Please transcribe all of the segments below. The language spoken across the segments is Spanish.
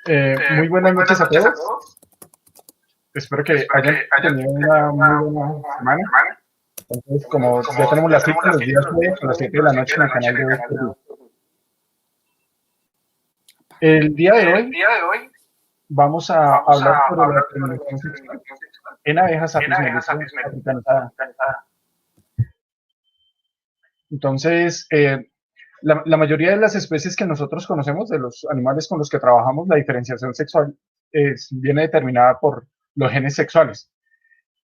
Muy buenas noches a todos. Espero que hayan tenido una muy buena semana. Entonces, como ya tenemos la cita los días jueves a las 7 de la noche en el canal de Voz Perú. El día de hoy vamos a hablar sobre la determinación sexual en abejas Apis mellifera africanizada. Entonces, la mayoría de las especies que nosotros conocemos, de los animales con los que trabajamos, la diferenciación sexual viene determinada por los genes sexuales.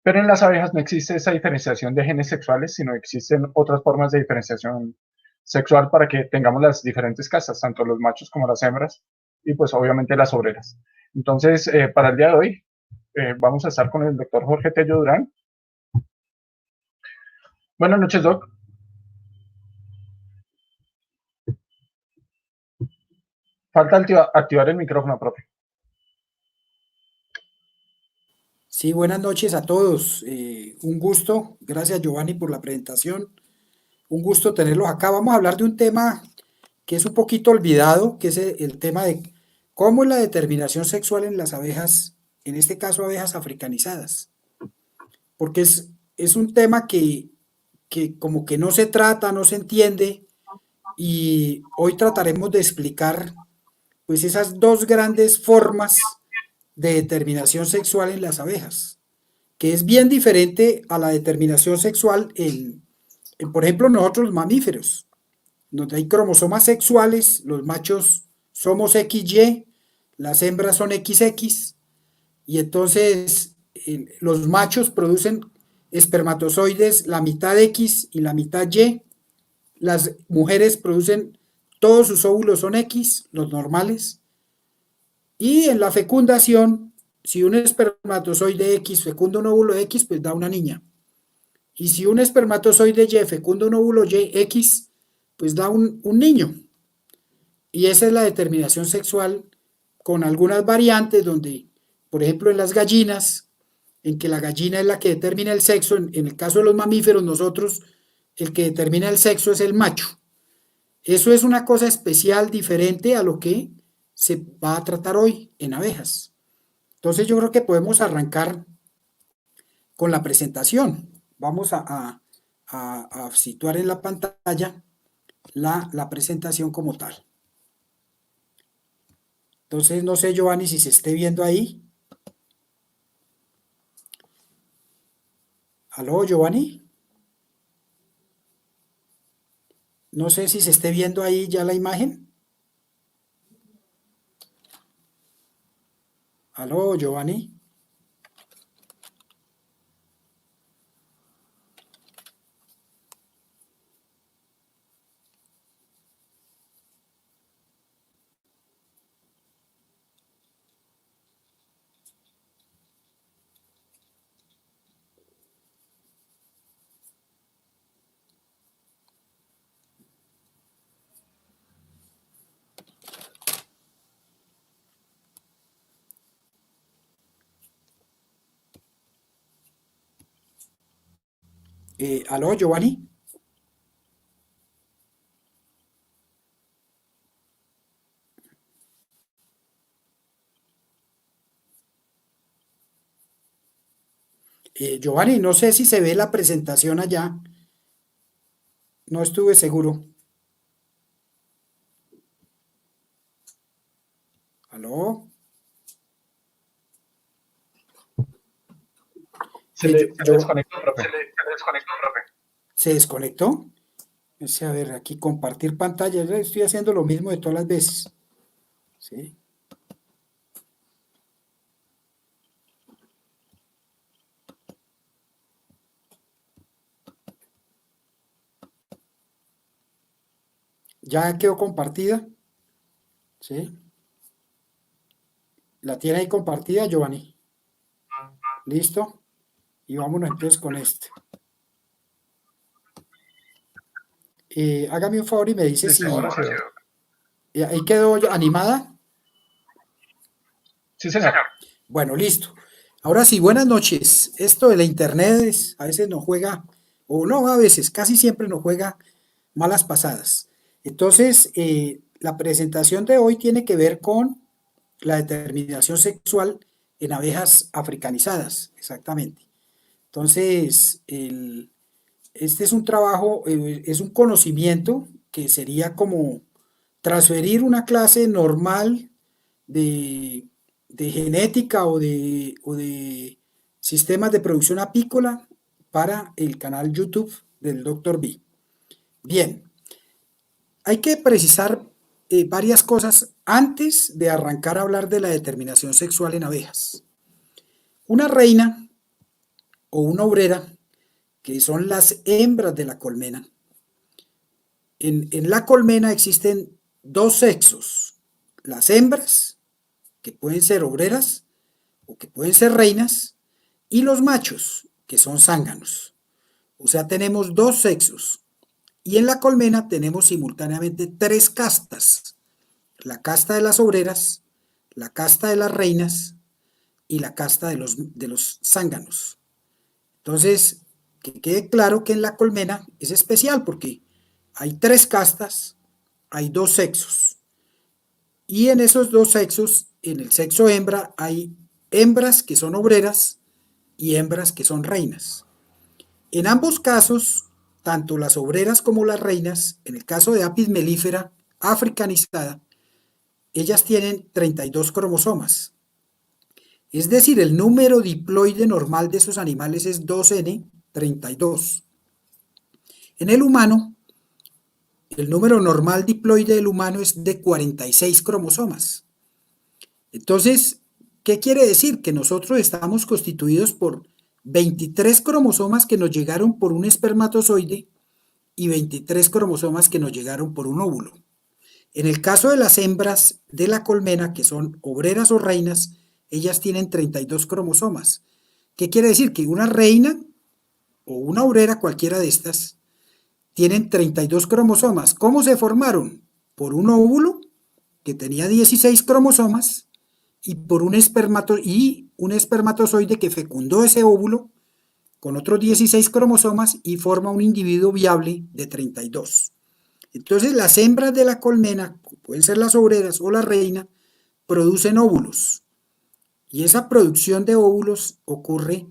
Pero en las abejas no existe esa diferenciación de genes sexuales, sino existen otras formas de diferenciación sexual para que tengamos las diferentes castas, tanto los machos como las hembras, y pues obviamente las obreras. Entonces, para el día de hoy, vamos a estar con el doctor Jorge Tello Durán. Buenas noches, doc. Falta activar el micrófono, profe. Sí, buenas noches a todos. Un gusto. Gracias, Giovanni, por la presentación. Un gusto tenerlos acá. Vamos a hablar de un tema que es un poquito olvidado, que es el tema de cómo es la determinación sexual en las abejas, en este caso abejas africanizadas. Porque es un tema que como que no se trata, no se entiende, y hoy trataremos de explicar pues esas dos grandes formas de determinación sexual en las abejas, que es bien diferente a la determinación sexual por ejemplo, nosotros los mamíferos, donde hay cromosomas sexuales, los machos somos XY, las hembras son XX, y entonces los machos producen espermatozoides la mitad X y la mitad Y, las mujeres producen, todos sus óvulos son X, los normales, y en la fecundación, si un espermatozoide X fecunda un óvulo X, pues da una niña. Y si un espermatozoide Y fecunda un óvulo Y X, pues da un niño. Y esa es la determinación sexual con algunas variantes donde, por ejemplo, en las gallinas, en que la gallina es la que determina el sexo, en el caso de los mamíferos, nosotros, el que determina el sexo es el macho. Eso es una cosa especial, diferente a lo que se va a tratar hoy en abejas. Entonces yo creo que podemos arrancar con la presentación. Vamos a situar en la pantalla la presentación como tal. Entonces no sé, Giovanni, si se esté viendo ahí. ¿Aló, Giovanni? No sé si se esté viendo ahí ya la imagen. ¿Aló, Giovanni? ¿Aló, Giovanni? Giovanni, no sé si se ve la presentación allá. No estuve seguro. ¿Aló? Se le desconectó, profe. ¿Se desconectó? A ver, aquí compartir pantalla. Estoy haciendo lo mismo de todas las veces. ¿Sí? Ya quedó compartida. ¿Sí? ¿La tiene ahí compartida, Giovanni? ¿Listo? Y vámonos entonces con este. Hágame un favor y me dice si... ¿Ahí quedó animada? Sí, señor. Bueno, listo. Ahora sí, buenas noches. Esto de la internet a veces nos juega, o no, a veces, casi siempre nos juega malas pasadas. Entonces, la presentación de hoy tiene que ver con la determinación sexual en abejas africanizadas, exactamente. Entonces, este es un trabajo, es un conocimiento que sería como transferir una clase normal de, de genética o de sistemas de producción apícola para el canal YouTube del Dr. B. Bien, hay que precisar varias cosas antes de arrancar a hablar de la determinación sexual en abejas. Una reina o una obrera, que son las hembras de la colmena, en la colmena existen dos sexos, las hembras, que pueden ser obreras o que pueden ser reinas, y los machos, que son zánganos. O sea, tenemos dos sexos. Y en la colmena tenemos simultáneamente tres castas: la casta de las obreras, la casta de las reinas y la casta de los zánganos. Entonces, que quede claro que en la colmena es especial porque hay tres castas, hay dos sexos. Y en esos dos sexos, en el sexo hembra, hay hembras que son obreras y hembras que son reinas. En ambos casos, tanto las obreras como las reinas, en el caso de Apis mellifera africanizada, ellas tienen 32 cromosomas. Es decir, el número diploide normal de esos animales es 2n32. En el humano, el número normal diploide del humano es de 46 cromosomas. Entonces, ¿qué quiere decir? Que nosotros estamos constituidos por 23 cromosomas que nos llegaron por un espermatozoide y 23 cromosomas que nos llegaron por un óvulo. En el caso de las hembras de la colmena, que son obreras o reinas, ellas tienen 32 cromosomas. ¿Qué quiere decir? Que una reina o una obrera, cualquiera de estas, tienen 32 cromosomas. ¿Cómo se formaron? Por un óvulo que tenía 16 cromosomas y por un espermatozoide que fecundó ese óvulo con otros 16 cromosomas y forma un individuo viable de 32. Entonces las hembras de la colmena, pueden ser las obreras o la reina, producen óvulos. Y esa producción de óvulos ocurre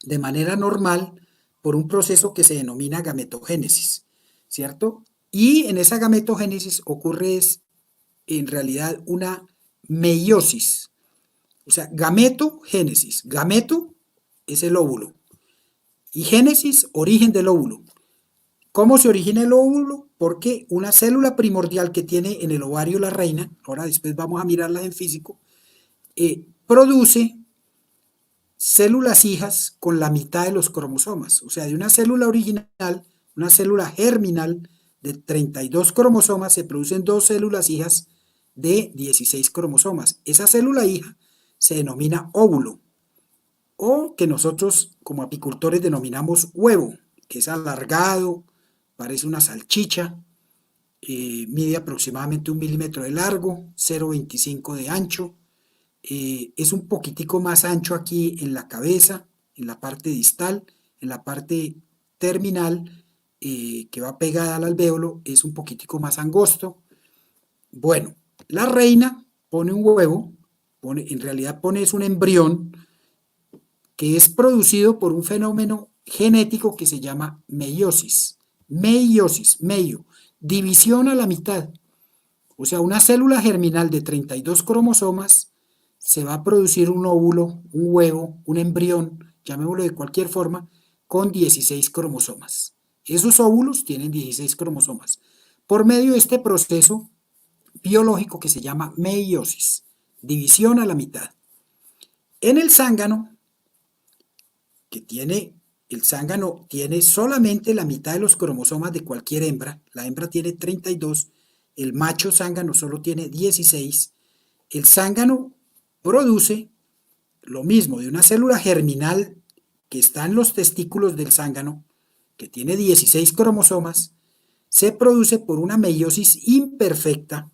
de manera normal por un proceso que se denomina gametogénesis, ¿cierto? Y en esa gametogénesis ocurre en realidad una meiosis. O sea, gametogénesis. Gameto es el óvulo y génesis, origen del óvulo. ¿Cómo se origina el óvulo? Porque una célula primordial que tiene en el ovario la reina, ahora después vamos a mirarla en físico, produce células hijas con la mitad de los cromosomas. O sea, de una célula original, una célula germinal de 32 cromosomas, se producen dos células hijas de 16 cromosomas. Esa célula hija se denomina óvulo, o que nosotros como apicultores denominamos huevo, que es alargado, parece una salchicha, mide aproximadamente 1 milímetro de largo, 0,25 de ancho, es un poquitico más ancho aquí en la cabeza, en la parte distal, en la parte terminal, que va pegada al alvéolo, es un poquitico más angosto. Bueno, la reina pone un huevo, en realidad pone es un embrión que es producido por un fenómeno genético que se llama meiosis. Meiosis, meio, división a la mitad. O sea, una célula germinal de 32 cromosomas se va a producir un óvulo, un huevo, un embrión, llamémoslo de cualquier forma, con 16 cromosomas. Esos óvulos tienen 16 cromosomas. Por medio de este proceso biológico que se llama meiosis, división a la mitad. En el zángano, el zángano tiene solamente la mitad de los cromosomas de cualquier hembra. La hembra tiene 32, el macho zángano solo tiene 16. El zángano produce lo mismo de una célula germinal que está en los testículos del zángano, que tiene 16 cromosomas, se produce por una meiosis imperfecta.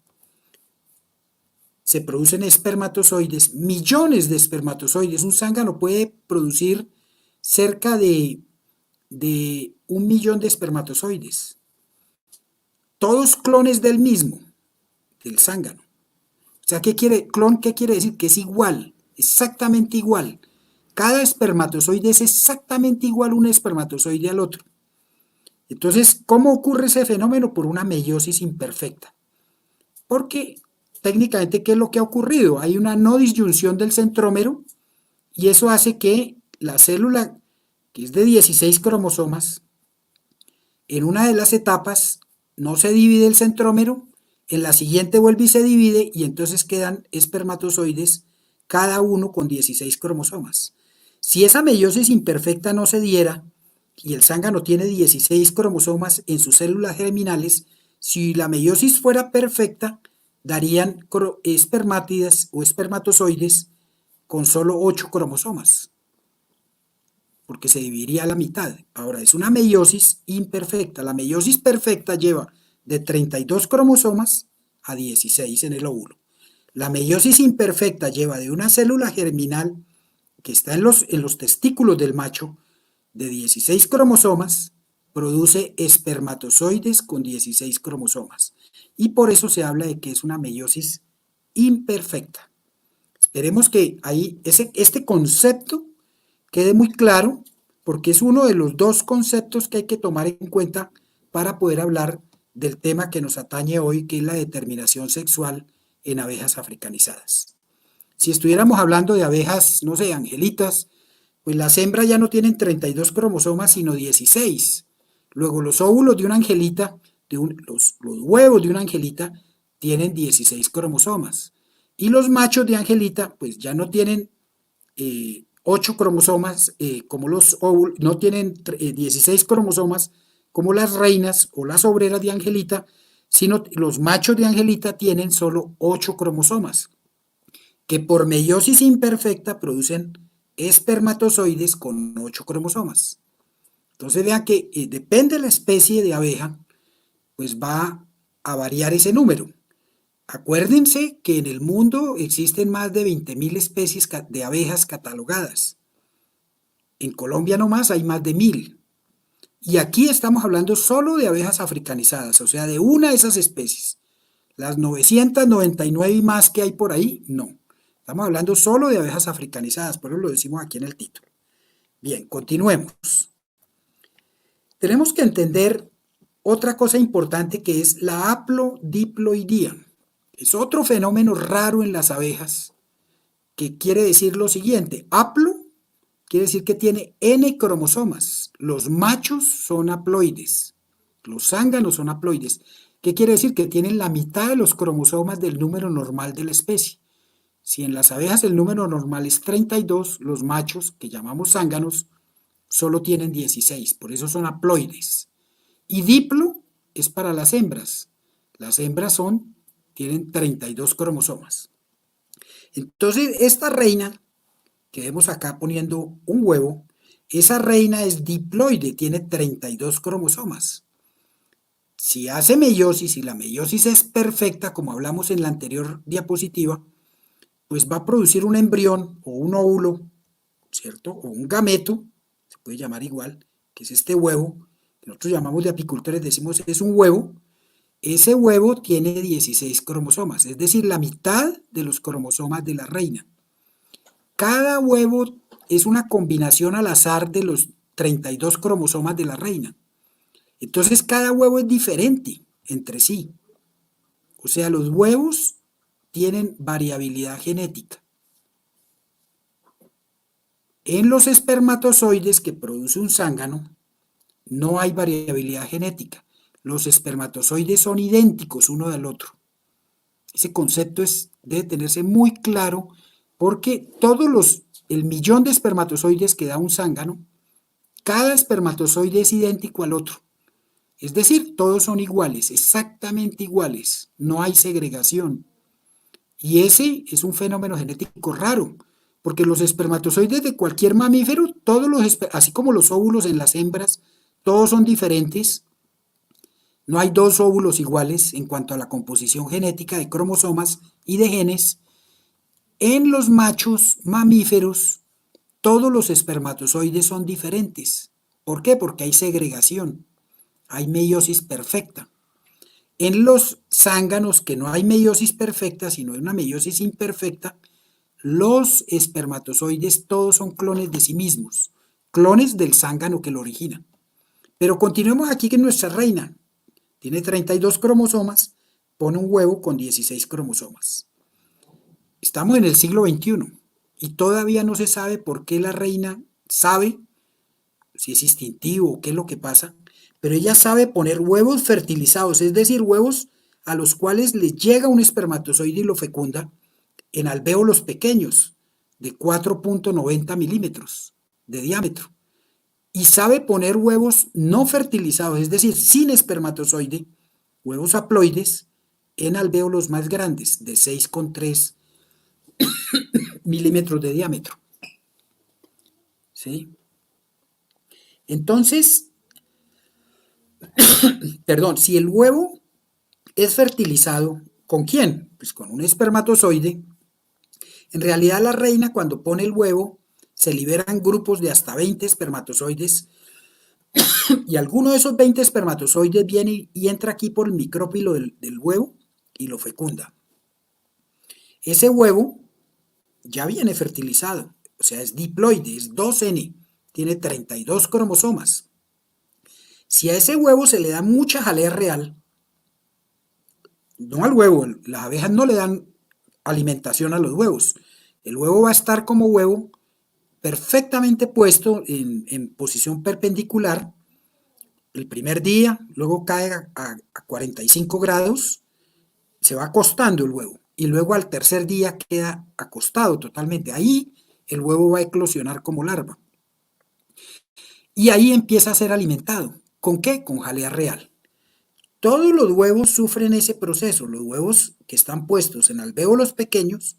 Se producen espermatozoides, millones de espermatozoides. Un zángano puede producir cerca de 1 millón de espermatozoides, todos clones del mismo, del zángano. O sea, ¿qué quiere decir? Que es igual, exactamente igual. Cada espermatozoide es exactamente igual un espermatozoide al otro. Entonces, ¿cómo ocurre ese fenómeno? Por una meiosis imperfecta. Porque técnicamente, ¿qué es lo que ha ocurrido? Hay una no disyunción del centrómero y eso hace que la célula, que es de 16 cromosomas, en una de las etapas no se divide el centrómero, en la siguiente vuelve y se divide y entonces quedan espermatozoides, cada uno con 16 cromosomas. Si esa meiosis imperfecta no se diera y el zángano tiene 16 cromosomas en sus células germinales, si la meiosis fuera perfecta, darían espermátidas o espermatozoides con solo 8 cromosomas, porque se dividiría a la mitad. Ahora, es una meiosis imperfecta. La meiosis perfecta lleva de 32 cromosomas a 16 en el óvulo. La meiosis imperfecta lleva de una célula germinal que está en los testículos del macho de 16 cromosomas, produce espermatozoides con 16 cromosomas. Y por eso se habla de que es una meiosis imperfecta. Esperemos que ahí este concepto quede muy claro, porque es uno de los dos conceptos que hay que tomar en cuenta para poder hablar del tema que nos atañe hoy, que es la determinación sexual en abejas africanizadas. Si estuviéramos hablando de abejas, no sé, angelitas, pues las hembras ya no tienen 32 cromosomas, sino 16. Luego los óvulos de una angelita, los huevos de una angelita, tienen 16 cromosomas. Y los machos de angelita, pues ya no tienen 8 cromosomas, como los óvulos, no tienen 16 cromosomas, como las reinas o las obreras de angelita, sino los machos de angelita tienen solo 8 cromosomas, que por meiosis imperfecta producen espermatozoides con 8 cromosomas. Entonces vean que depende de la especie de abeja, pues va a variar ese número. Acuérdense que en el mundo existen más de 20.000 especies de abejas catalogadas. En Colombia nomás hay más de 1.000. Y aquí estamos hablando solo de abejas africanizadas, o sea, de una de esas especies. Las 999 y más que hay por ahí, no. Estamos hablando solo de abejas africanizadas, por eso lo decimos aquí en el título. Bien, continuemos. Tenemos que entender otra cosa importante que es la haplodiploidía. Es otro fenómeno raro en las abejas que quiere decir lo siguiente. Haplo quiere decir que tiene N cromosomas. Los machos son haploides. Los zánganos son haploides. ¿Qué quiere decir? Que tienen la mitad de los cromosomas del número normal de la especie. Si en las abejas el número normal es 32, los machos, que llamamos zánganos, solo tienen 16, por eso son haploides. Y diplo es para las hembras. Las hembras tienen 32 cromosomas. Entonces, esta reina, que vemos acá poniendo un huevo, esa reina es diploide, tiene 32 cromosomas. Si hace meiosis y la meiosis es perfecta, como hablamos en la anterior diapositiva, pues va a producir un embrión o un óvulo, ¿cierto? O un gameto, se puede llamar igual, que es este huevo, que nosotros llamamos de apicultores, decimos es un huevo. Ese huevo tiene 16 cromosomas, es decir, la mitad de los cromosomas de la reina. Cada huevo es una combinación al azar de los 32 cromosomas de la reina. Entonces cada huevo es diferente entre sí. O sea, los huevos tienen variabilidad genética. En los espermatozoides que produce un zángano no hay variabilidad genética. Los espermatozoides son idénticos uno del otro. Ese concepto debe tenerse muy claro porque el millón de espermatozoides que da un zángano, cada espermatozoide es idéntico al otro. Es decir, todos son iguales, exactamente iguales. No hay segregación. Y ese es un fenómeno genético raro, porque los espermatozoides de cualquier mamífero, así como los óvulos en las hembras, todos son diferentes. No hay dos óvulos iguales en cuanto a la composición genética de cromosomas y de genes. En los machos mamíferos, todos los espermatozoides son diferentes. ¿Por qué? Porque hay segregación, hay meiosis perfecta. En los zánganos, que no hay meiosis perfecta, sino hay una meiosis imperfecta, los espermatozoides todos son clones de sí mismos, clones del zángano que lo origina. Pero continuemos aquí que nuestra reina tiene 32 cromosomas, pone un huevo con 16 cromosomas. Estamos en el siglo XXI y todavía no se sabe por qué la reina sabe, si es instintivo o qué es lo que pasa, pero ella sabe poner huevos fertilizados, es decir, huevos a los cuales les llega un espermatozoide y lo fecunda en alvéolos pequeños de 4.90 milímetros de diámetro. Y sabe poner huevos no fertilizados, es decir, sin espermatozoide, huevos haploides, en alvéolos más grandes, de 6,3 milímetros de diámetro. ¿Sí? Entonces, perdón, si el huevo es fertilizado, ¿con quién? Pues con un espermatozoide. En realidad la reina cuando pone el huevo se liberan grupos de hasta 20 espermatozoides y alguno de esos 20 espermatozoides viene y entra aquí por el micrópilo del huevo y lo fecunda. Ese huevo ya viene fertilizado, o sea, es diploide, es 2N, tiene 32 cromosomas. Si a ese huevo se le da mucha jalea real, no al huevo, las abejas no le dan alimentación a los huevos. El huevo va a estar como huevo perfectamente puesto en posición perpendicular el primer día, luego cae a 45 grados, se va acostando el huevo y luego al tercer día queda acostado totalmente. Ahí el huevo va a eclosionar como larva y ahí empieza a ser alimentado. ¿Con qué? Con jalea real. Todos los huevos sufren ese proceso, los huevos que están puestos en alvéolos pequeños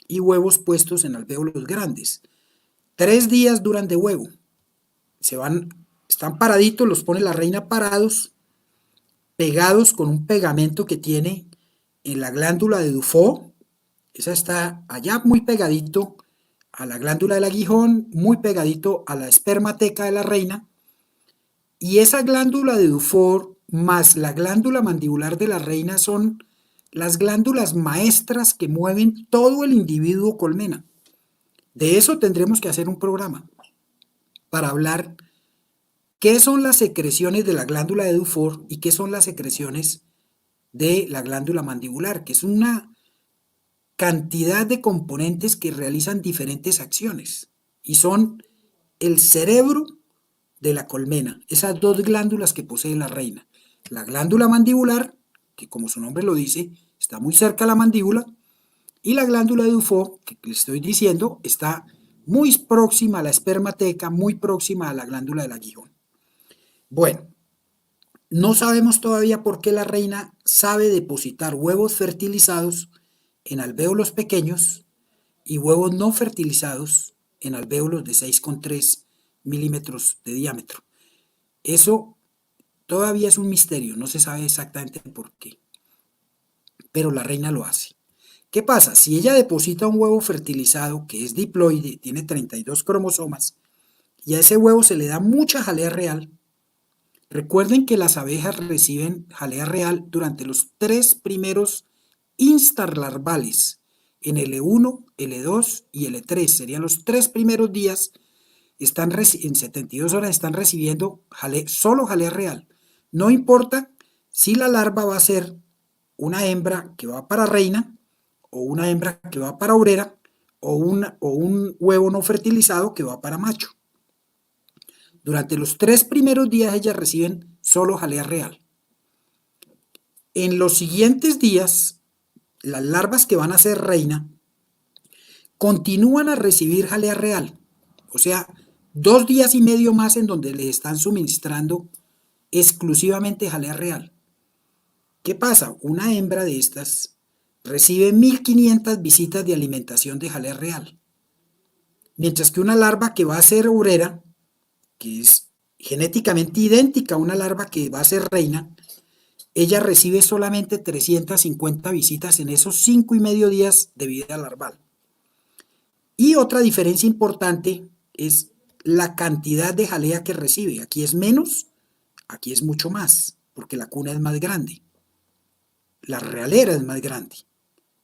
y huevos puestos en alvéolos grandes. 3 días duran de huevo. Están paraditos, los pone la reina parados, pegados con un pegamento que tiene en la glándula de Dufault. Esa está allá muy pegadito a la glándula del aguijón, muy pegadito a la espermateca de la reina. Y esa glándula de Dufault más la glándula mandibular de la reina son las glándulas maestras que mueven todo el individuo colmena. De eso tendremos que hacer un programa para hablar qué son las secreciones de la glándula de Dufault y qué son las secreciones de la glándula mandibular, que es una cantidad de componentes que realizan diferentes acciones y son el cerebro de la colmena, esas dos glándulas que posee la reina. La glándula mandibular, que como su nombre lo dice, está muy cerca a la mandíbula, y la glándula de Dufault, que le estoy diciendo, está muy próxima a la espermateca, muy próxima a la glándula del aguijón. Bueno, no sabemos todavía por qué la reina sabe depositar huevos fertilizados en alvéolos pequeños y huevos no fertilizados en alvéolos de 6,3 milímetros de diámetro. Eso todavía es un misterio, no se sabe exactamente por qué, pero la reina lo hace. ¿Qué pasa? Si ella deposita un huevo fertilizado que es diploide, tiene 32 cromosomas, y a ese huevo se le da mucha jalea real. Recuerden que las abejas reciben jalea real durante los 3 primeros instar larvales, en L1, L2 y L3, serían los 3 primeros días, en 72 horas están recibiendo solo jalea real. No importa si la larva va a ser una hembra que va para reina, o una hembra que va para obrera, o un huevo no fertilizado que va para macho. Durante los 3 primeros días ellas reciben solo jalea real. En los siguientes días, las larvas que van a ser reina continúan a recibir jalea real. O sea, 2 días y medio más en donde les están suministrando exclusivamente jalea real. ¿Qué pasa? Una hembra de estas recibe 1500 visitas de alimentación de jalea real. Mientras que una larva que va a ser obrera, que es genéticamente idéntica a una larva que va a ser reina, ella recibe solamente 350 visitas en esos 5,5 días de vida larval. Y otra diferencia importante es la cantidad de jalea que recibe. Aquí es menos, aquí es mucho más, porque la cuna es más grande. La realera es más grande,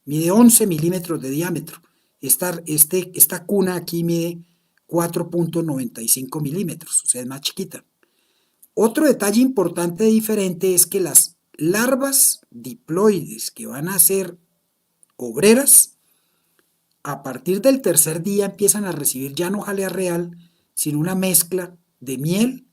mide 11 milímetros de diámetro. Esta cuna aquí mide 4,95 milímetros, o sea, es más chiquita. Otro detalle importante diferente es que las larvas diploides que van a ser obreras, a partir del tercer día empiezan a recibir ya no jalea real, sino una mezcla de miel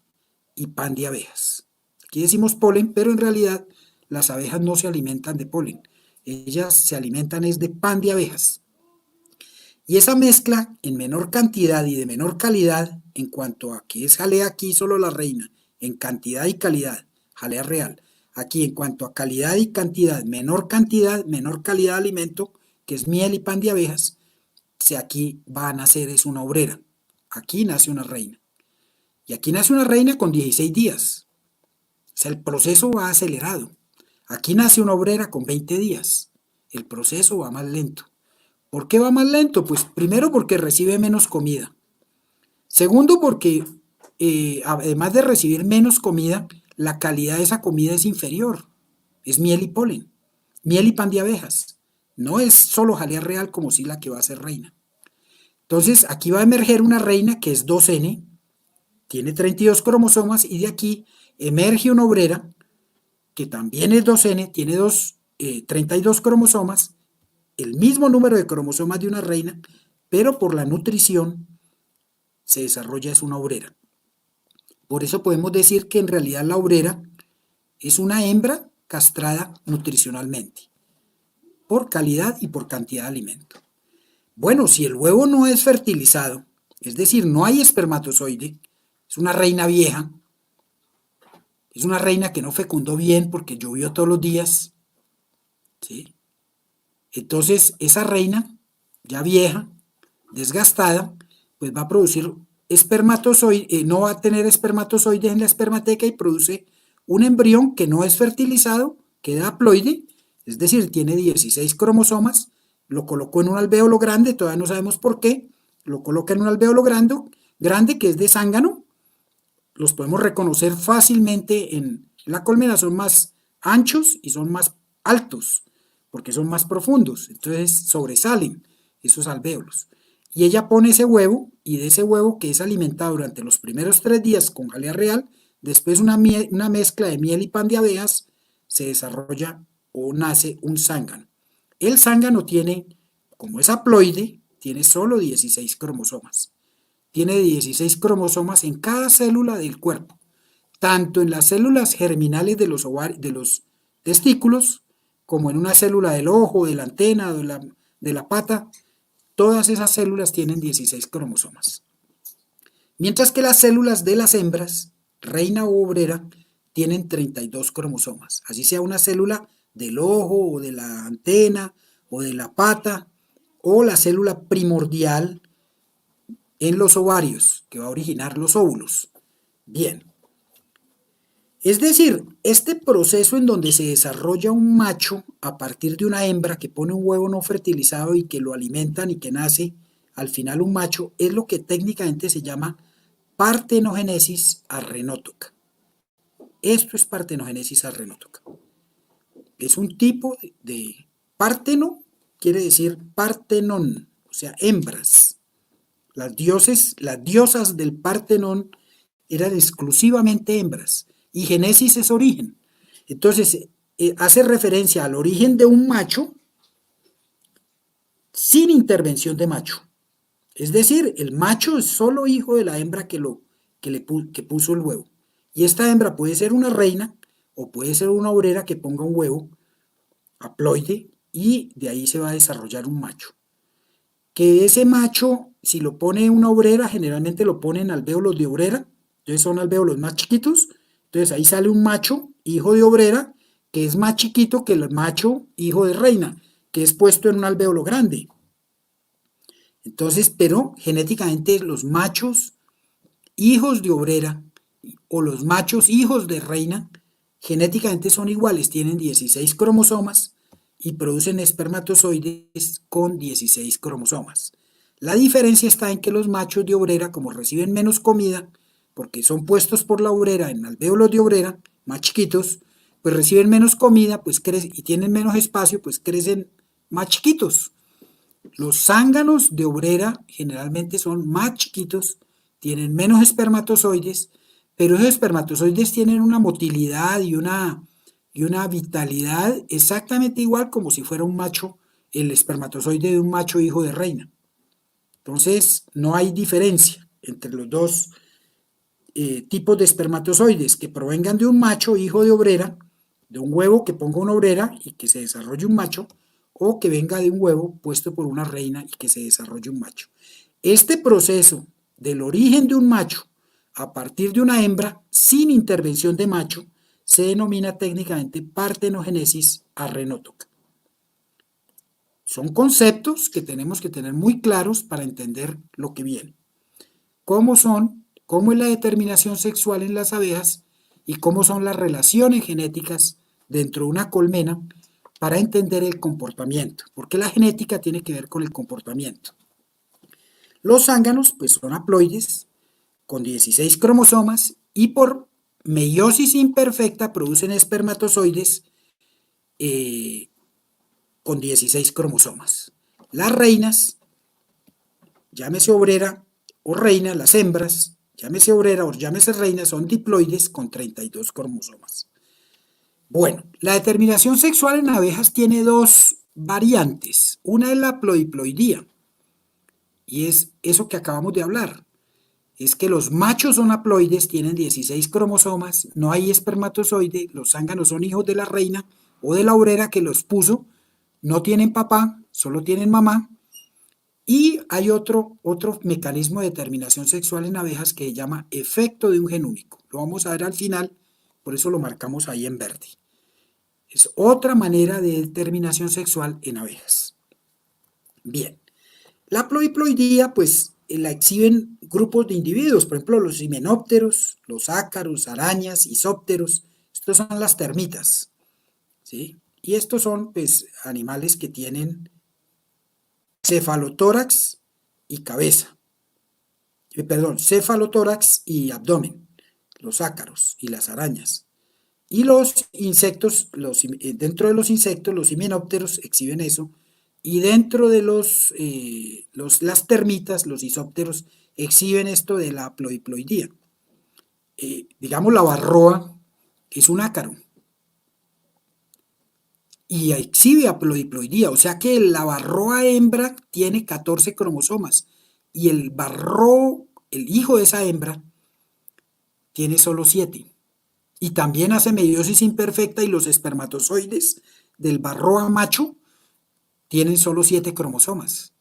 y pan de abejas. Aquí decimos polen, pero en realidad las abejas no se alimentan de polen. Ellas se alimentan es de pan de abejas. Y esa mezcla en menor cantidad y de menor calidad, en cuanto a que es jalea aquí solo la reina, en cantidad y calidad, jalea real. Aquí en cuanto a calidad y cantidad, menor calidad de alimento, que es miel y pan de abejas, si aquí va a nacer es una obrera. Aquí nace una reina. Y aquí nace una reina con 16 días. O sea, el proceso va acelerado. Aquí nace una obrera con 20 días. El proceso va más lento. ¿Por qué va más lento? Pues primero porque recibe menos comida. Segundo porque además de recibir menos comida, la calidad de esa comida es inferior. Es miel y polen, miel y pan de abejas. No es solo jalea real como si la que va a ser reina. Entonces aquí va a emerger una reina que es 2N, tiene 32 cromosomas y de aquí emerge una obrera que también es 2N, tiene 32 cromosomas, el mismo número de cromosomas de una reina, pero por la nutrición se desarrolla es una obrera. Por eso podemos decir que en realidad la obrera es una hembra castrada nutricionalmente, por calidad y por cantidad de alimento. Bueno, si el huevo no es fertilizado, es decir, no hay espermatozoide, es una reina vieja, es una reina que no fecundó bien porque llovió todos los días, ¿sí? Entonces, esa reina, ya vieja, desgastada, pues va a producir espermatozoides, no va a tener espermatozoides en la espermateca y produce un embrión que no es fertilizado, queda haploide, es decir, tiene 16 cromosomas, lo colocó en un alvéolo grande, todavía no sabemos por qué, lo coloca en un alvéolo grande que es de zángano, los podemos reconocer fácilmente en la colmena, son más anchos y son más altos, porque son más profundos, entonces sobresalen esos alvéolos. Y ella pone ese huevo, y de ese huevo que es alimentado durante los primeros 3 días con jalea real, después una mezcla de miel y pan de abejas, se desarrolla o nace un zángano. El zángano tiene, como es haploide, tiene solo 16 cromosomas. Tiene 16 cromosomas en cada célula del cuerpo, tanto en las células germinales de los testículos, como en una célula del ojo, de la antena, de la pata. Todas esas células tienen 16 cromosomas. Mientras que las células de las hembras, reina u obrera, tienen 32 cromosomas. Así sea una célula del ojo o de la antena o de la pata o la célula primordial en los ovarios que va a originar los óvulos. Bien. Es decir, este proceso en donde se desarrolla un macho a partir de una hembra que pone un huevo no fertilizado y que lo alimentan y que nace al final un macho, es lo que técnicamente se llama partenogénesis arrenótoca. Esto es partenogénesis arrenótoca. Es un tipo de parteno, quiere decir partenón, o sea, hembras. Las diosas del Partenón eran exclusivamente hembras y Génesis es origen. Entonces, hace referencia al origen de un macho sin intervención de macho. Es decir, el macho es solo hijo de la hembra que puso el huevo. Y esta hembra puede ser una reina o puede ser una obrera que ponga un huevo haploide y de ahí se va a desarrollar un macho. Que ese macho, si lo pone una obrera, generalmente lo ponen alvéolos de obrera, entonces son alvéolos más chiquitos, entonces ahí sale un macho, hijo de obrera, que es más chiquito que el macho, hijo de reina, que es puesto en un alvéolo grande. Entonces, pero genéticamente los machos, hijos de obrera, o los machos, hijos de reina, genéticamente son iguales, tienen 16 cromosomas, y producen espermatozoides con 16 cromosomas. La diferencia está en que los machos de obrera, como reciben menos comida, porque son puestos por la obrera en alvéolos de obrera, más chiquitos, pues reciben menos comida, pues crecen y tienen menos espacio, pues crecen más chiquitos. Los zánganos de obrera generalmente son más chiquitos, tienen menos espermatozoides, pero esos espermatozoides tienen una motilidad y una vitalidad exactamente igual como si fuera un macho, el espermatozoide de un macho hijo de reina. Entonces, no hay diferencia entre los dos tipos de espermatozoides que provengan de un macho hijo de obrera, de un huevo que ponga una obrera y que se desarrolle un macho, o que venga de un huevo puesto por una reina y que se desarrolle un macho. Este proceso del origen de un macho a partir de una hembra sin intervención de macho se denomina técnicamente partenogénesis arrenótoca. Son conceptos que tenemos que tener muy claros para entender lo que viene. Cómo es la determinación sexual en las abejas y cómo son las relaciones genéticas dentro de una colmena para entender el comportamiento, porque la genética tiene que ver con el comportamiento. Los zánganos pues son haploides con 16 cromosomas y por meiosis imperfecta producen espermatozoides con 16 cromosomas. Las reinas, llámese obrera o reina, las hembras, llámese obrera o llámese reina, son diploides con 32 cromosomas. Bueno, la determinación sexual en abejas tiene dos variantes. Una es la ploidiploidía, y es eso que acabamos de hablar. Es que los machos son haploides, tienen 16 cromosomas, no hay espermatozoide, los zánganos son hijos de la reina o de la obrera que los puso, no tienen papá, solo tienen mamá. Y hay otro mecanismo de determinación sexual en abejas que se llama efecto de un gen único. Lo vamos a ver al final, por eso lo marcamos ahí en verde. Es otra manera de determinación sexual en abejas. Bien, la ploidiploidía pues la exhiben grupos de individuos, por ejemplo los himenópteros, los ácaros, arañas, isópteros, estos son las termitas, ¿sí? Y estos son pues animales que tienen cefalotórax y cabeza, cefalotórax y abdomen, los ácaros y las arañas. Y los insectos, dentro de los insectos, los himenópteros exhiben eso, y dentro de las termitas, los isópteros, exhiben esto de la ploidiploidía. Digamos, la barroa es un ácaro y exhibe aplodiploidía, o sea que la barroa hembra tiene 14 cromosomas y el hijo de esa hembra, tiene solo 7. Y también hace meiosis imperfecta y los espermatozoides del barroa macho tienen solo 7 cromosomas.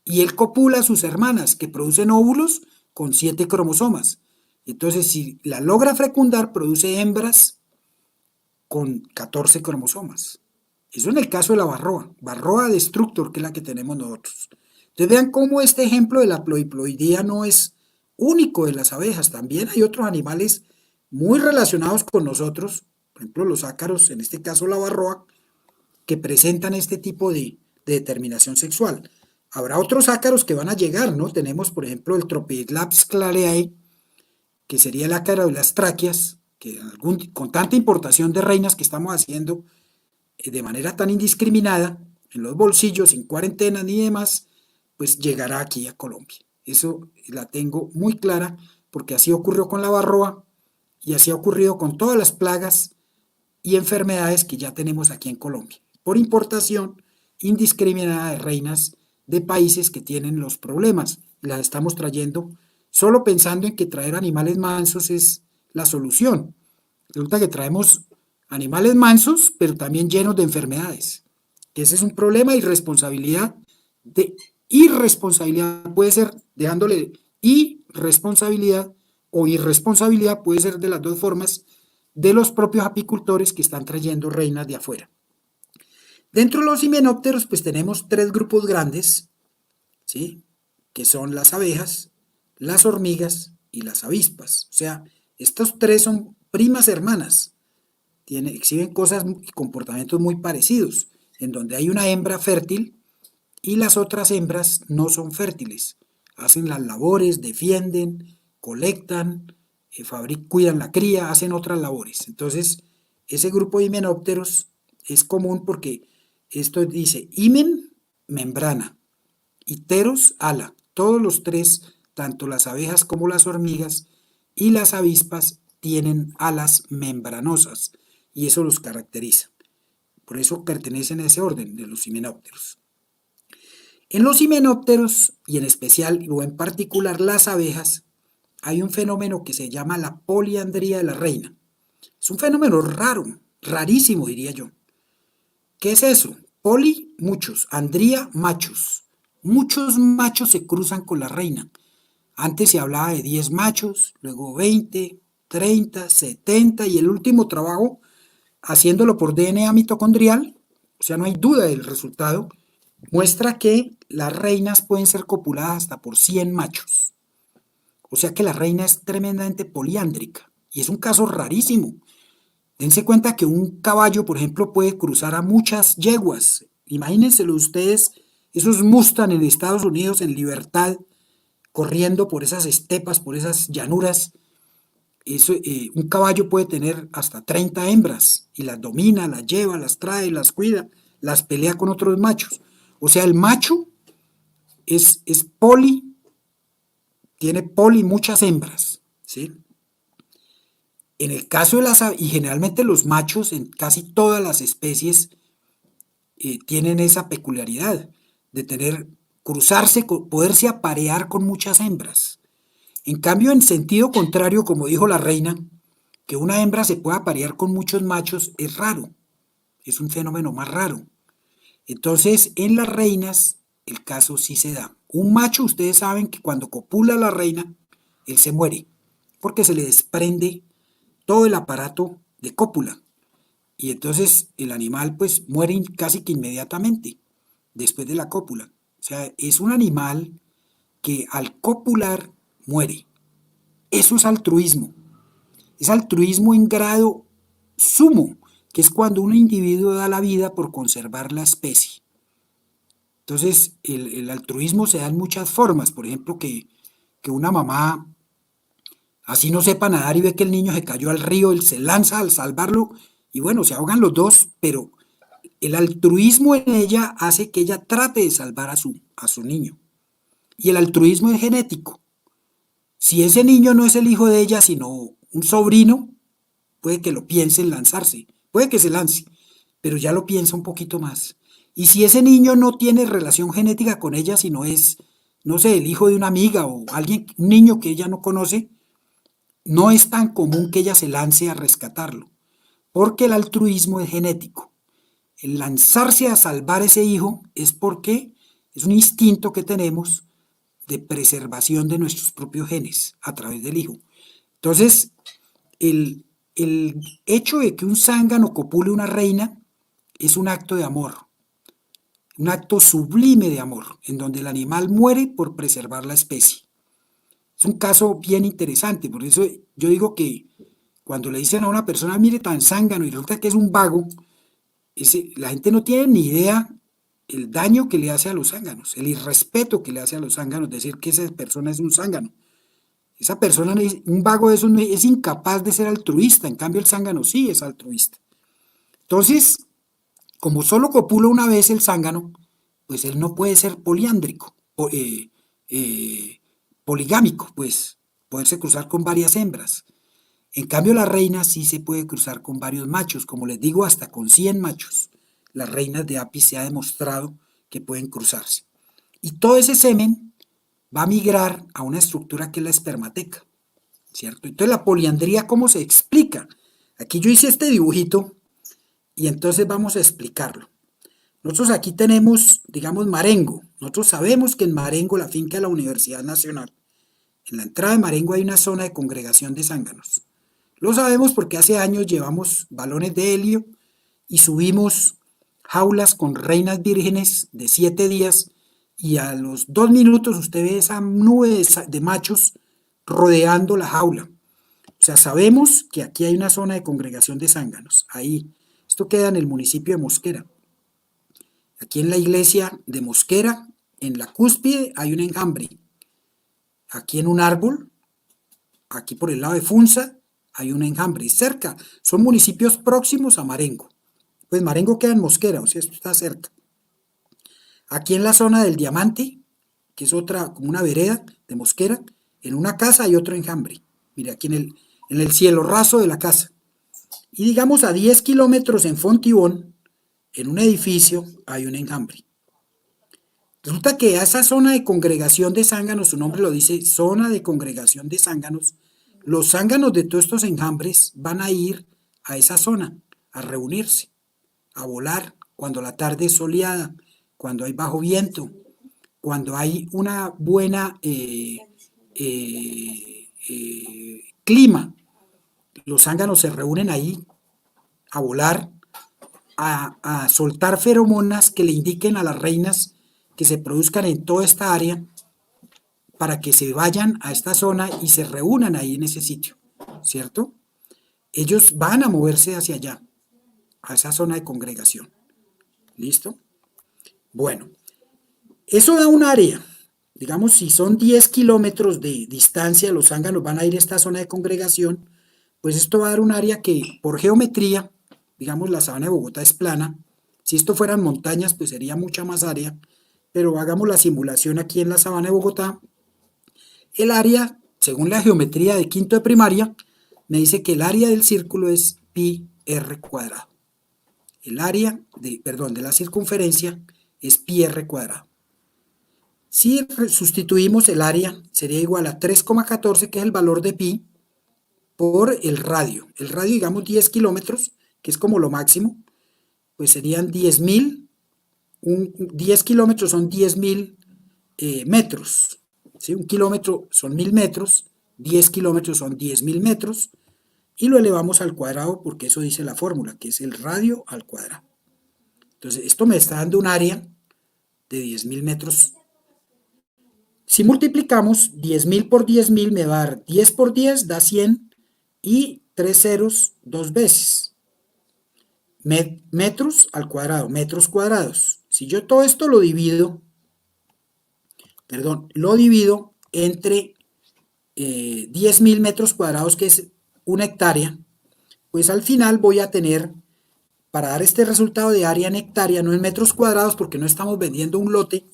Y él copula a sus hermanas que producen óvulos con 7 cromosomas. Entonces, si la logra fecundar, produce hembras con 14 cromosomas. Eso en el caso de la barroa destructor, que es la que tenemos nosotros. Entonces vean cómo este ejemplo de la ploidiploidía no es único de las abejas. También hay otros animales muy relacionados con nosotros, por ejemplo los ácaros, en este caso la barroa, que presentan este tipo de determinación sexual. Habrá otros ácaros que van a llegar, ¿no? Tenemos, por ejemplo, el Tropidlaps clareae, que sería el ácaro de las tráqueas, que con tanta importación de reinas que estamos haciendo de manera tan indiscriminada, en los bolsillos, sin cuarentena ni demás, pues llegará aquí a Colombia. Eso la tengo muy clara, porque así ocurrió con la barroa y así ha ocurrido con todas las plagas y enfermedades que ya tenemos aquí en Colombia, por importación indiscriminada de reinas de países que tienen los problemas. Las estamos trayendo solo pensando en que traer animales mansos es la solución. Resulta que traemos animales mansos, pero también llenos de enfermedades. Que ese es un problema de irresponsabilidad. De irresponsabilidad puede ser dejándole irresponsabilidad o irresponsabilidad, puede ser de las dos formas, de los propios apicultores que están trayendo reinas de afuera. Dentro de los himenópteros, pues tenemos 3 grupos grandes, ¿sí? Que son las abejas, las hormigas y las avispas. O sea, estos 3 son primas hermanas. Exhiben cosas y comportamientos muy parecidos, en donde hay una hembra fértil y las otras hembras no son fértiles. Hacen las labores, defienden, colectan, cuidan la cría, hacen otras labores. Entonces, ese grupo de himenópteros es común porque esto dice himen, membrana, y teros, ala. Todos los tres, tanto las abejas como las hormigas y las avispas, tienen alas membranosas y eso los caracteriza. Por eso pertenecen a ese orden de los himenópteros. En los himenópteros, y en especial o en particular las abejas, hay un fenómeno que se llama la poliandría de la reina. Es un fenómeno raro, rarísimo diría yo. ¿Qué es eso? Poli, muchos, andría, machos. Muchos machos se cruzan con la reina. Antes se hablaba de 10 machos, luego 20, 30, 70 y el último trabajo, haciéndolo por DNA mitocondrial, o sea, no hay duda del resultado, muestra que las reinas pueden ser copuladas hasta por 100 machos. O sea que la reina es tremendamente poliándrica y es un caso rarísimo. Dense cuenta que un caballo, por ejemplo, puede cruzar a muchas yeguas. Imagínenselo ustedes, esos Mustang en Estados Unidos en libertad, corriendo por esas estepas, por esas llanuras. Un caballo puede tener hasta 30 hembras y las domina, las lleva, las trae, las cuida, las pelea con otros machos. O sea, el macho es poli, tiene poli muchas hembras, ¿sí? En el caso de las aves, y generalmente los machos en casi todas las especies tienen esa peculiaridad de tener, cruzarse, poderse aparear con muchas hembras. En cambio, en sentido contrario, como dijo la reina, que una hembra se pueda aparear con muchos machos es raro, es un fenómeno más raro. Entonces, en las reinas, el caso sí se da. Un macho, ustedes saben que cuando copula la reina, él se muere, porque se le desprende todo el aparato de cópula. Y entonces el animal pues muere casi que inmediatamente, después de la cópula. O sea, es un animal que al copular muere. Eso es altruismo. Es altruismo en grado sumo, que es cuando un individuo da la vida por conservar la especie. Entonces, el altruismo se da en muchas formas. Por ejemplo, que una mamá así no sepa nadar y ve que el niño se cayó al río, él se lanza al salvarlo y bueno, se ahogan los dos, pero el altruismo en ella hace que ella trate de salvar a su niño. Y el altruismo es genético. Si ese niño no es el hijo de ella, sino un sobrino, puede que lo piense en lanzarse, puede que se lance, pero ya lo piensa un poquito más. Y si ese niño no tiene relación genética con ella, sino es, no sé, el hijo de una amiga o alguien, un niño que ella no conoce, no es tan común que ella se lance a rescatarlo, porque el altruismo es genético. El lanzarse a salvar ese hijo es porque es un instinto que tenemos de preservación de nuestros propios genes a través del hijo. Entonces, el hecho de que un zángano copule una reina es un acto de amor, un acto sublime de amor, en donde el animal muere por preservar la especie. Es un caso bien interesante, por eso yo digo que cuando le dicen a una persona, mire, tan zángano, y resulta que es un vago, la gente no tiene ni idea el daño que le hace a los zánganos, el irrespeto que le hace a los zánganos, decir que esa persona es un zángano. Esa persona, un vago de esos, es incapaz de ser altruista, en cambio el zángano sí es altruista. Entonces, como solo copula una vez el zángano, pues él no puede ser poliándrico, poligámico, pues, poderse cruzar con varias hembras. En cambio, la reina sí se puede cruzar con varios machos, como les digo, hasta con 100 machos. Las reinas de Apis se ha demostrado que pueden cruzarse. Y todo ese semen va a migrar a una estructura que es la espermateca, ¿cierto? Entonces, la poliandría, ¿cómo se explica? Aquí yo hice este dibujito y entonces vamos a explicarlo. Nosotros aquí tenemos, digamos, Marengo. Nosotros sabemos que en Marengo, la finca de la Universidad Nacional, en la entrada de Marengo hay una zona de congregación de zánganos. Lo sabemos porque hace años llevamos balones de helio y subimos jaulas con reinas vírgenes de 7 días y a los 2 minutos usted ve esa nube de machos rodeando la jaula. O sea, sabemos que aquí hay una zona de congregación de zánganos. Ahí. Esto queda en el municipio de Mosquera. Aquí en la iglesia de Mosquera, en la cúspide, hay un enjambre. Aquí en un árbol, aquí por el lado de Funza, hay un enjambre. Cerca, son municipios próximos a Marengo. Pues Marengo queda en Mosquera, o sea, esto está cerca. Aquí en la zona del Diamante, que es otra, como una vereda de Mosquera, en una casa hay otro enjambre. Mire, aquí en el cielo raso de la casa. Y digamos a 10 kilómetros en Fontibón, en un edificio, hay un enjambre. Resulta que a esa zona de congregación de zánganos, su nombre lo dice, zona de congregación de zánganos, los zánganos de todos estos enjambres van a ir a esa zona, a reunirse, a volar, cuando la tarde es soleada, cuando hay bajo viento, cuando hay una buena clima. Los zánganos se reúnen ahí a volar, a soltar feromonas que le indiquen a las reinas que se produzcan en toda esta área para que se vayan a esta zona y se reúnan ahí en ese sitio, ¿cierto? Ellos van a moverse hacia allá, a esa zona de congregación. ¿Listo? Bueno, eso da un área. Digamos, si son 10 kilómetros de distancia, los zánganos van a ir a esta zona de congregación, pues esto va a dar un área que por geometría, digamos, la sabana de Bogotá es plana. Si esto fueran montañas, pues sería mucha más área, pero hagamos la simulación aquí en la sabana de Bogotá. El área, según la geometría de quinto de primaria, me dice que el área del círculo es pi r cuadrado. El área de la circunferencia es pi r cuadrado. Si sustituimos el área, sería igual a 3,14, que es el valor de pi, por el radio. El radio, digamos 10 kilómetros, que es como lo máximo, pues serían 10.000. 10 kilómetros son 10.000 metros. ¿Sí? Un kilómetro son 1.000 metros, 10 kilómetros son 10.000 metros, y lo elevamos al cuadrado porque eso dice la fórmula, que es el radio al cuadrado. Entonces, esto me está dando un área de 10.000 metros. Si multiplicamos 10.000 por 10.000 me va a dar 10 por 10 da 100 y 3 ceros dos veces. Metros al cuadrado, metros cuadrados. Si yo todo esto lo divido entre 10.000 metros cuadrados, que es una hectárea, pues al final voy a tener, para dar este resultado de área en hectárea, no en metros cuadrados, porque no estamos vendiendo un lote,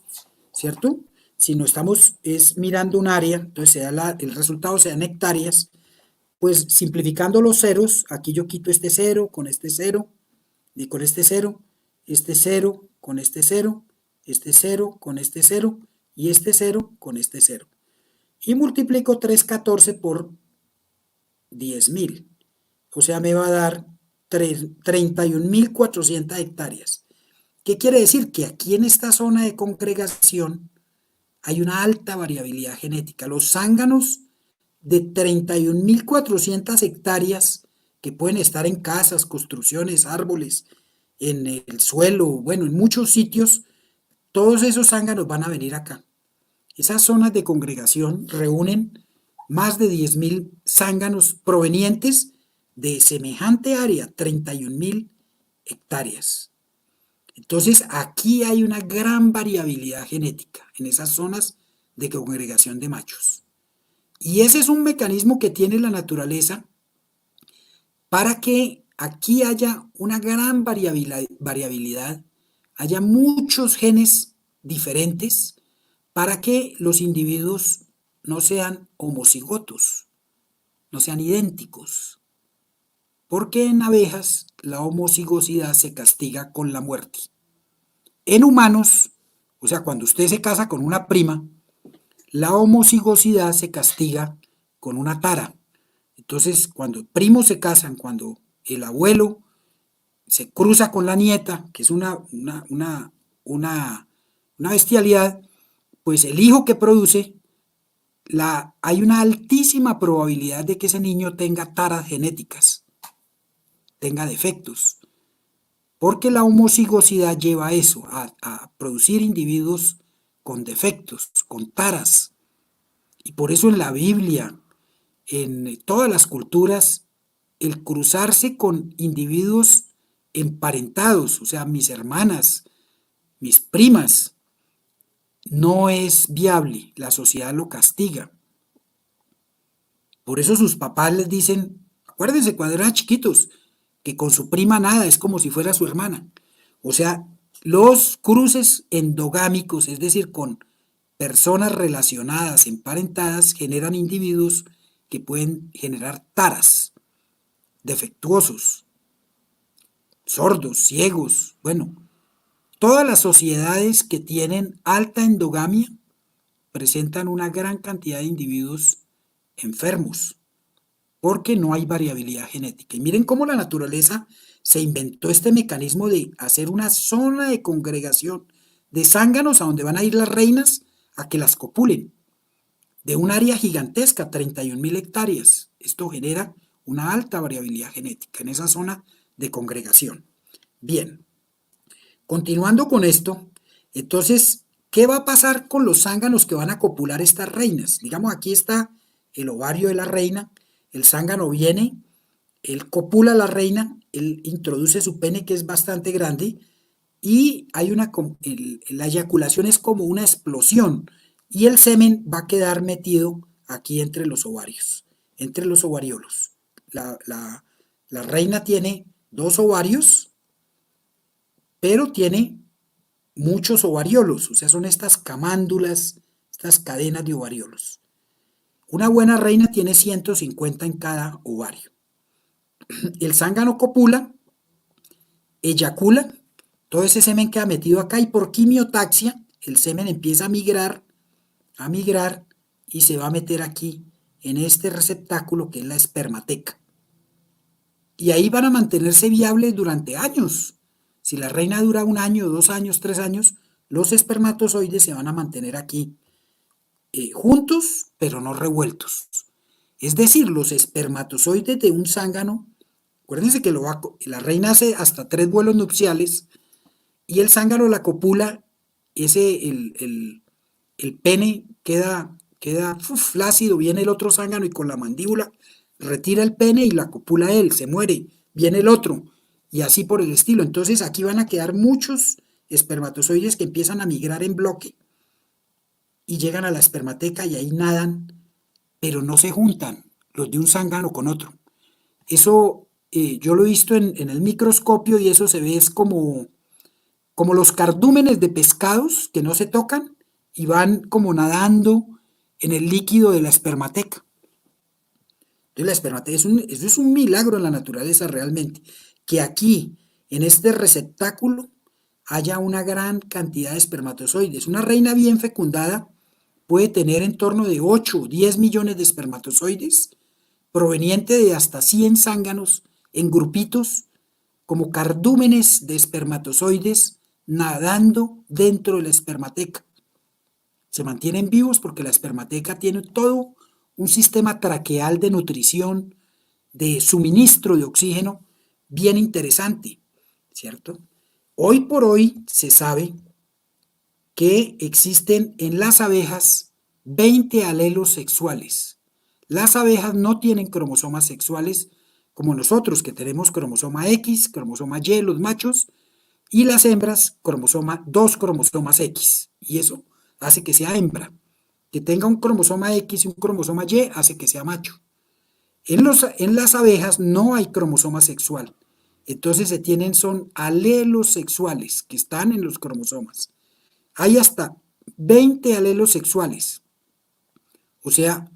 ¿cierto? Sino estamos mirando un área, entonces el resultado se da en hectáreas. Pues simplificando los ceros, aquí yo quito este cero con este cero, y con este cero con este cero, este cero con este cero, y este cero con este cero. Y multiplico 314 por 10.000. O sea, me va a dar 31.400 hectáreas. ¿Qué quiere decir? Que aquí en esta zona de congregación hay una alta variabilidad genética. Los zánganos de 31.400 hectáreas que pueden estar en casas, construcciones, árboles, en el suelo, bueno, en muchos sitios, todos esos zánganos van a venir acá. Esas zonas de congregación reúnen más de 10.000 zánganos provenientes de semejante área, 31.000 hectáreas. Entonces, aquí hay una gran variabilidad genética en esas zonas de congregación de machos. Y ese es un mecanismo que tiene la naturaleza para que aquí haya una gran variabilidad, haya muchos genes diferentes, para que los individuos no sean homocigotos, no sean idénticos. Porque en abejas la homocigosidad se castiga con la muerte. En humanos, o sea, cuando usted se casa con una prima, la homocigosidad se castiga con una tara. Entonces, cuando primos se casan, cuando el abuelo se cruza con la nieta, que es una bestialidad, pues el hijo que produce, hay una altísima probabilidad de que ese niño tenga taras genéticas, tenga defectos, porque la homocigosidad lleva a eso, a producir individuos con defectos, con taras. Y por eso en la Biblia, en todas las culturas, el cruzarse con individuos emparentados, o sea, mis hermanas, mis primas, no es viable, la sociedad lo castiga. Por eso sus papás les dicen, Acuérdense cuando eran chiquitos, que con su prima nada, es como si fuera su hermana. O sea, los cruces endogámicos, es decir, con personas relacionadas, emparentadas, generan individuos que pueden generar taras, defectuosos, sordos, ciegos. Bueno, todas las sociedades que tienen alta endogamia presentan una gran cantidad de individuos enfermos, porque no hay variabilidad genética. Y miren cómo la naturaleza se inventó este mecanismo de hacer una zona de congregación de zánganos a donde van a ir las reinas a que las copulen, de un área gigantesca, 31.000 hectáreas. Esto genera una alta variabilidad genética en esa zona de congregación. Bien, continuando con esto, entonces, ¿qué va a pasar con los zánganos que van a copular estas reinas? Digamos, aquí está el ovario de la reina, el zángano viene, él copula a la reina, él introduce su pene que es bastante grande y hay la eyaculación es como una explosión y el semen va a quedar metido aquí entre los ovarios, entre los ovariolos. La reina tiene dos ovarios, pero tiene muchos ovariolos, o sea, son estas camándulas, estas cadenas de ovariolos. Una buena reina tiene 150 en cada ovario. El zángano copula, eyacula, todo ese semen queda metido acá y por quimiotaxia el semen empieza a migrar y se va a meter aquí en este receptáculo que es la espermateca. Y ahí van a mantenerse viables durante años. Si la reina dura 1 año, 2 años, 3 años, los espermatozoides se van a mantener aquí juntos, pero no revueltos. Es decir, los espermatozoides de un zángano, acuérdense que la reina hace hasta 3 vuelos nupciales y el zángano la copula, el pene queda flácido, viene el otro zángano y con la mandíbula retira el pene y la copula él, se muere, viene el otro y así por el estilo. Entonces aquí van a quedar muchos espermatozoides que empiezan a migrar en bloque y llegan a la espermateca y ahí nadan, pero no se juntan los de un zángano con otro. Eso yo lo he visto en el microscopio y eso se ve es como los cardúmenes de pescados que no se tocan y van como nadando en el líquido de la espermateca. Entonces la espermateca eso es un milagro en la naturaleza realmente, que aquí, en este receptáculo, haya una gran cantidad de espermatozoides. Una reina bien fecundada puede tener en torno de 8 o 10 millones de espermatozoides proveniente de hasta 100 zánganos en grupitos como cardúmenes de espermatozoides nadando dentro de la espermateca. Se mantienen vivos porque la espermateca tiene todo un sistema traqueal de nutrición, de suministro de oxígeno bien interesante, ¿cierto? Hoy por hoy se sabe que existen en las abejas 20 alelos sexuales. Las abejas no tienen cromosomas sexuales como nosotros, que tenemos cromosoma X, cromosoma Y, los machos, y las hembras, dos cromosomas X. Y eso hace que sea hembra. Que tenga un cromosoma X y un cromosoma Y hace que sea macho. En las abejas no hay cromosoma sexual. Entonces son alelos sexuales que están en los cromosomas. Hay hasta 20 alelos sexuales. O sea,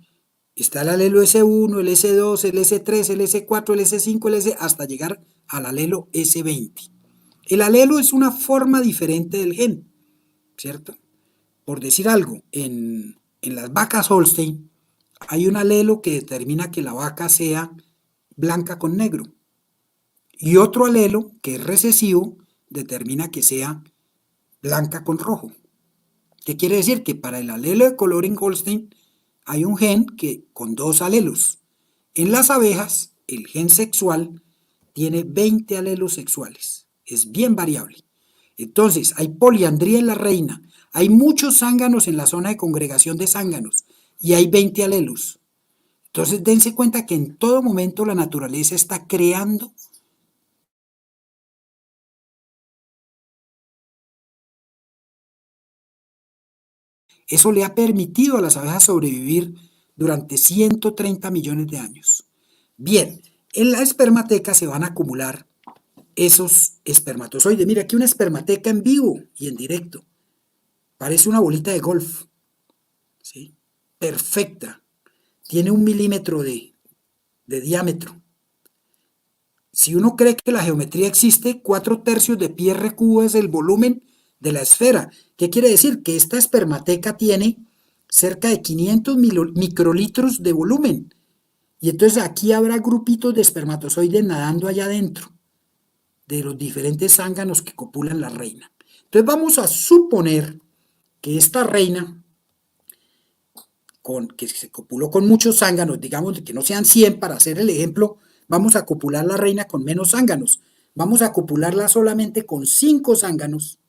está el alelo S1, el S2, el S3, el S4, el S5, hasta llegar al alelo S20. El alelo es una forma diferente del gen, ¿cierto? Por decir algo, en las vacas Holstein hay un alelo que determina que la vaca sea blanca con negro. Y otro alelo, que es recesivo, determina que sea blanca con rojo. ¿Qué quiere decir? Que para el alelo de coloring Holstein hay un gen con 2 alelos. En las abejas, el gen sexual tiene 20 alelos sexuales. Es bien variable. Entonces, hay poliandría en la reina. Hay muchos zánganos en la zona de congregación de zánganos y hay 20 alelos. Entonces, dense cuenta que en todo momento la naturaleza está creando. Eso le ha permitido a las abejas sobrevivir durante 130 millones de años. Bien, En la espermateca se van a acumular esos espermatozoides. Mira, aquí una espermateca en vivo y en directo. Parece una bolita de golf. ¿Sí? Perfecta. Tiene 1 milímetro de diámetro. Si uno cree que la geometría existe, 4/3 de pi r cubo es el volumen de la esfera. ¿Qué quiere decir? Que esta espermateca tiene cerca de 500 microlitros de volumen. Y entonces aquí habrá grupitos de espermatozoides nadando allá adentro de los diferentes zánganos que copulan la reina. Entonces vamos a suponer que esta reina, que se copuló con muchos zánganos, digamos que no sean 100 para hacer el ejemplo, vamos a copular la reina con menos zánganos. Vamos a copularla solamente con 5 zánganos,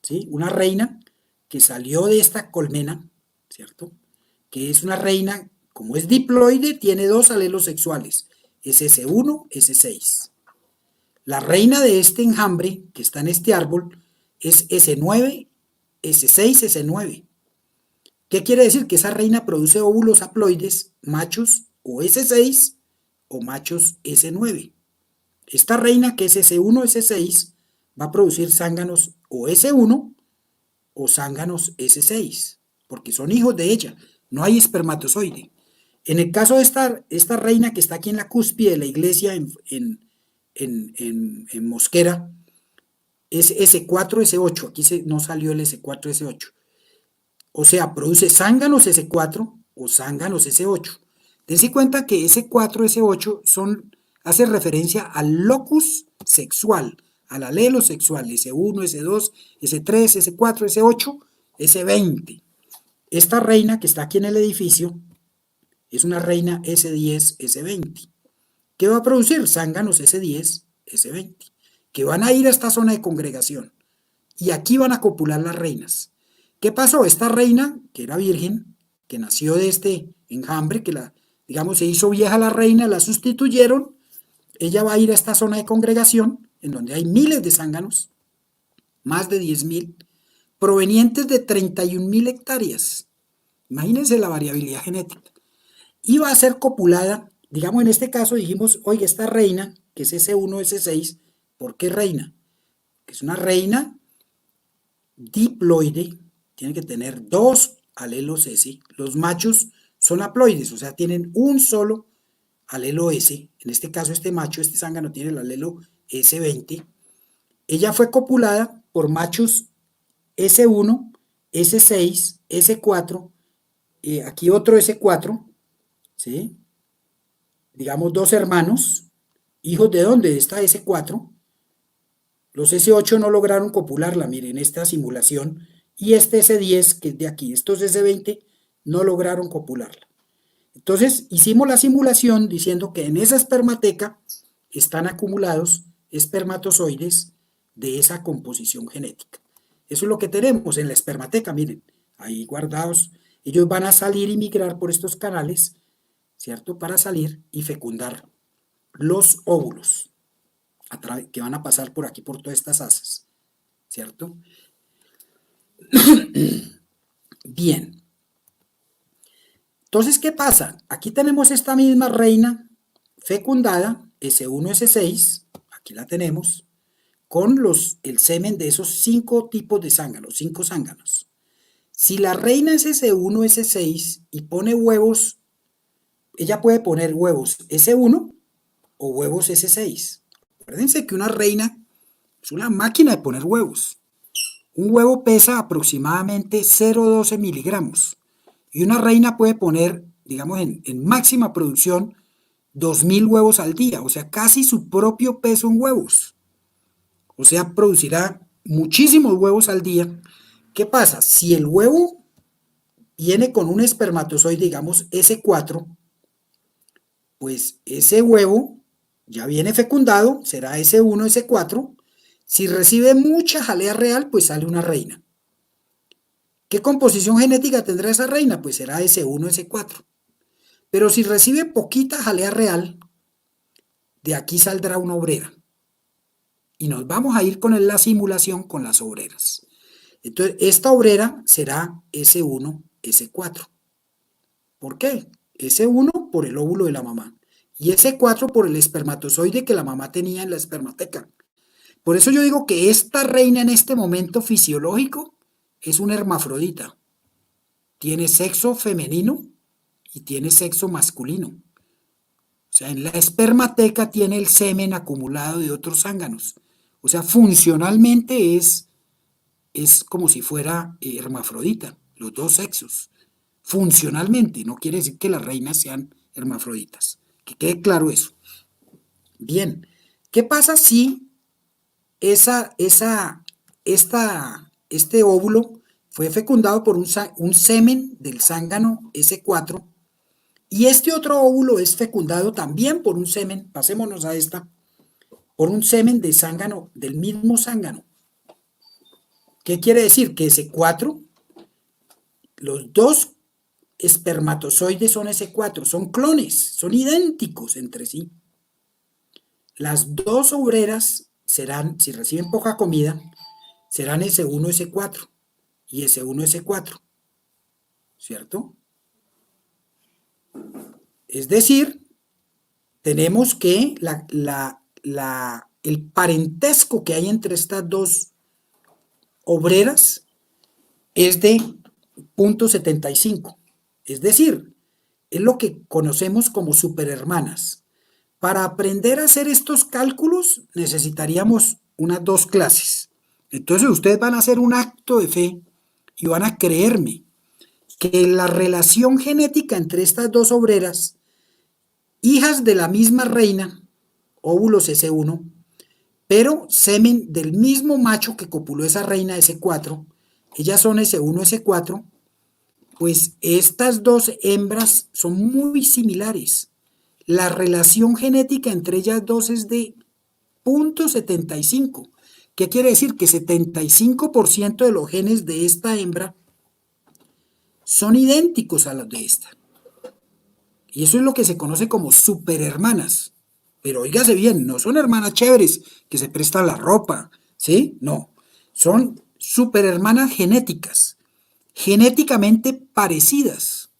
¿sí? Una reina que salió de esta colmena, ¿cierto? Que es una reina, como es diploide, tiene 2 alelos sexuales, es S1, S6. La reina de este enjambre, que está en este árbol, es S9, S6, S9. ¿Qué quiere decir? Que esa reina produce óvulos haploides, machos o S6 o machos S9. Esta reina, que es S1, S6, va a producir zánganos o S1 o zánganos S6, porque son hijos de ella, no hay espermatozoide. En el caso de esta reina que está aquí en la cúspide de la iglesia en Mosquera, es S4, S8, aquí no salió el S4, S8. O sea, produce zánganos S4 o zánganos S8. Dense cuenta que S4, S8 hace referencia al locus sexual, al alelo sexual, S1, S2, S3, S4, S8, S20. Esta reina que está aquí en el edificio es una reina S10, S20. ¿Qué va a producir? Zánganos S10, S20, que van a ir a esta zona de congregación. Y aquí van a copular las reinas. ¿Qué pasó? Esta reina, que era virgen, que nació de este enjambre, digamos, se hizo vieja la reina, la sustituyeron, ella va a ir a esta zona de congregación, en donde hay miles de zánganos, más de 10.000, provenientes de 31.000 hectáreas. Imagínense la variabilidad genética. Y va a ser copulada, digamos, en este caso dijimos, oye, esta reina, que es S1, S6, ¿por qué reina? Que es una reina diploide, tiene que tener 2 alelos S. Los machos son haploides, o sea, tienen un solo alelo S. En este caso, este macho, este zángano, tiene el alelo S20. Ella fue copulada por machos S1, S6, S4, aquí otro S4, ¿sí? Digamos 2 hermanos, hijos de dónde, de esta S4. Los S8 no lograron copularla, miren, esta simulación, y este S10, que es de aquí, estos S20 no lograron copularla. Entonces hicimos la simulación diciendo que en esa espermateca están acumulados espermatozoides de esa composición genética. Eso es lo que tenemos en la espermateca, miren, ahí guardados. Ellos van a salir y migrar por estos canales, ¿cierto? Para salir y fecundar los óvulos que van a pasar por aquí, por todas estas asas, ¿cierto? Bien. Entonces, ¿qué pasa? Aquí tenemos esta misma reina fecundada, S1, S6, aquí la tenemos, con el semen de esos 5 tipos de zánganos, 5 zánganos. Si la reina es S1, S6 y pone huevos, ella puede poner huevos S1 o huevos S6. Acuérdense que una reina es una máquina de poner huevos. Un huevo pesa aproximadamente 0,12 miligramos y una reina puede poner, digamos, en máxima producción 2.000 huevos al día, o sea, casi su propio peso en huevos. O sea, producirá muchísimos huevos al día. ¿Qué pasa? Si el huevo viene con un espermatozoide, digamos, S4, pues ese huevo ya viene fecundado, será S1, S4. Si recibe mucha jalea real, pues sale una reina. ¿Qué composición genética tendrá esa reina? Pues será S1, S4. Pero si recibe poquita jalea real, de aquí saldrá una obrera. Y nos vamos a ir con la simulación con las obreras. Entonces, esta obrera será S1, S4. ¿Por qué? S1 por el óvulo de la mamá y S4 por el espermatozoide que la mamá tenía en la espermateca. Por eso yo digo que esta reina en este momento fisiológico es una hermafrodita. Tiene sexo femenino y tiene sexo masculino. O sea, en la espermateca tiene el semen acumulado de otros zánganos. O sea, funcionalmente es como si fuera hermafrodita, los dos sexos. Funcionalmente, no quiere decir que las reinas sean hermafroditas. Que quede claro eso. Bien, ¿qué pasa si este óvulo fue fecundado por un semen del zángano S4 y este otro óvulo es fecundado también por un semen, pasémonos a esta, por un semen de zángano, del mismo zángano? ¿Qué quiere decir? Que S4, los dos espermatozoides son S4, son clones, son idénticos entre sí. Las dos obreras serán, si reciben poca comida, serán S1, S4 y S1, S4, ¿cierto? Es decir, tenemos que el parentesco que hay entre estas dos obreras es de 0.75. Es decir, es lo que conocemos como superhermanas. Para aprender a hacer estos cálculos necesitaríamos unas 2 clases. Entonces ustedes van a hacer un acto de fe y van a creerme que la relación genética entre estas dos obreras, hijas de la misma reina, óvulos S1, pero semen del mismo macho que copuló esa reina S4, ellas son S1, S4, pues estas dos hembras son muy similares. La relación genética entre ellas dos es de 0.75. ¿Qué quiere decir? Que 75% de los genes de esta hembra son idénticos a los de esta. Y eso es lo que se conoce como superhermanas. Pero óigase bien, no son hermanas chéveres que se prestan la ropa, ¿sí? No, son superhermanas genéticas, genéticamente parecidas.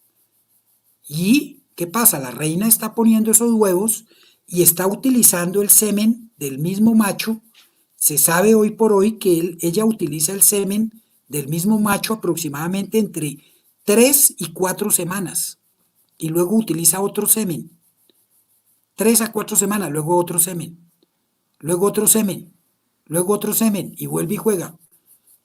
¿Y qué pasa? La reina está poniendo esos huevos y está utilizando el semen del mismo macho. Se sabe hoy por hoy que ella utiliza el semen del mismo macho aproximadamente entre 3 y 4 semanas. Y luego utiliza otro semen. 3 a 4 semanas, luego otro semen. Luego otro semen. Luego otro semen. Y vuelve y juega.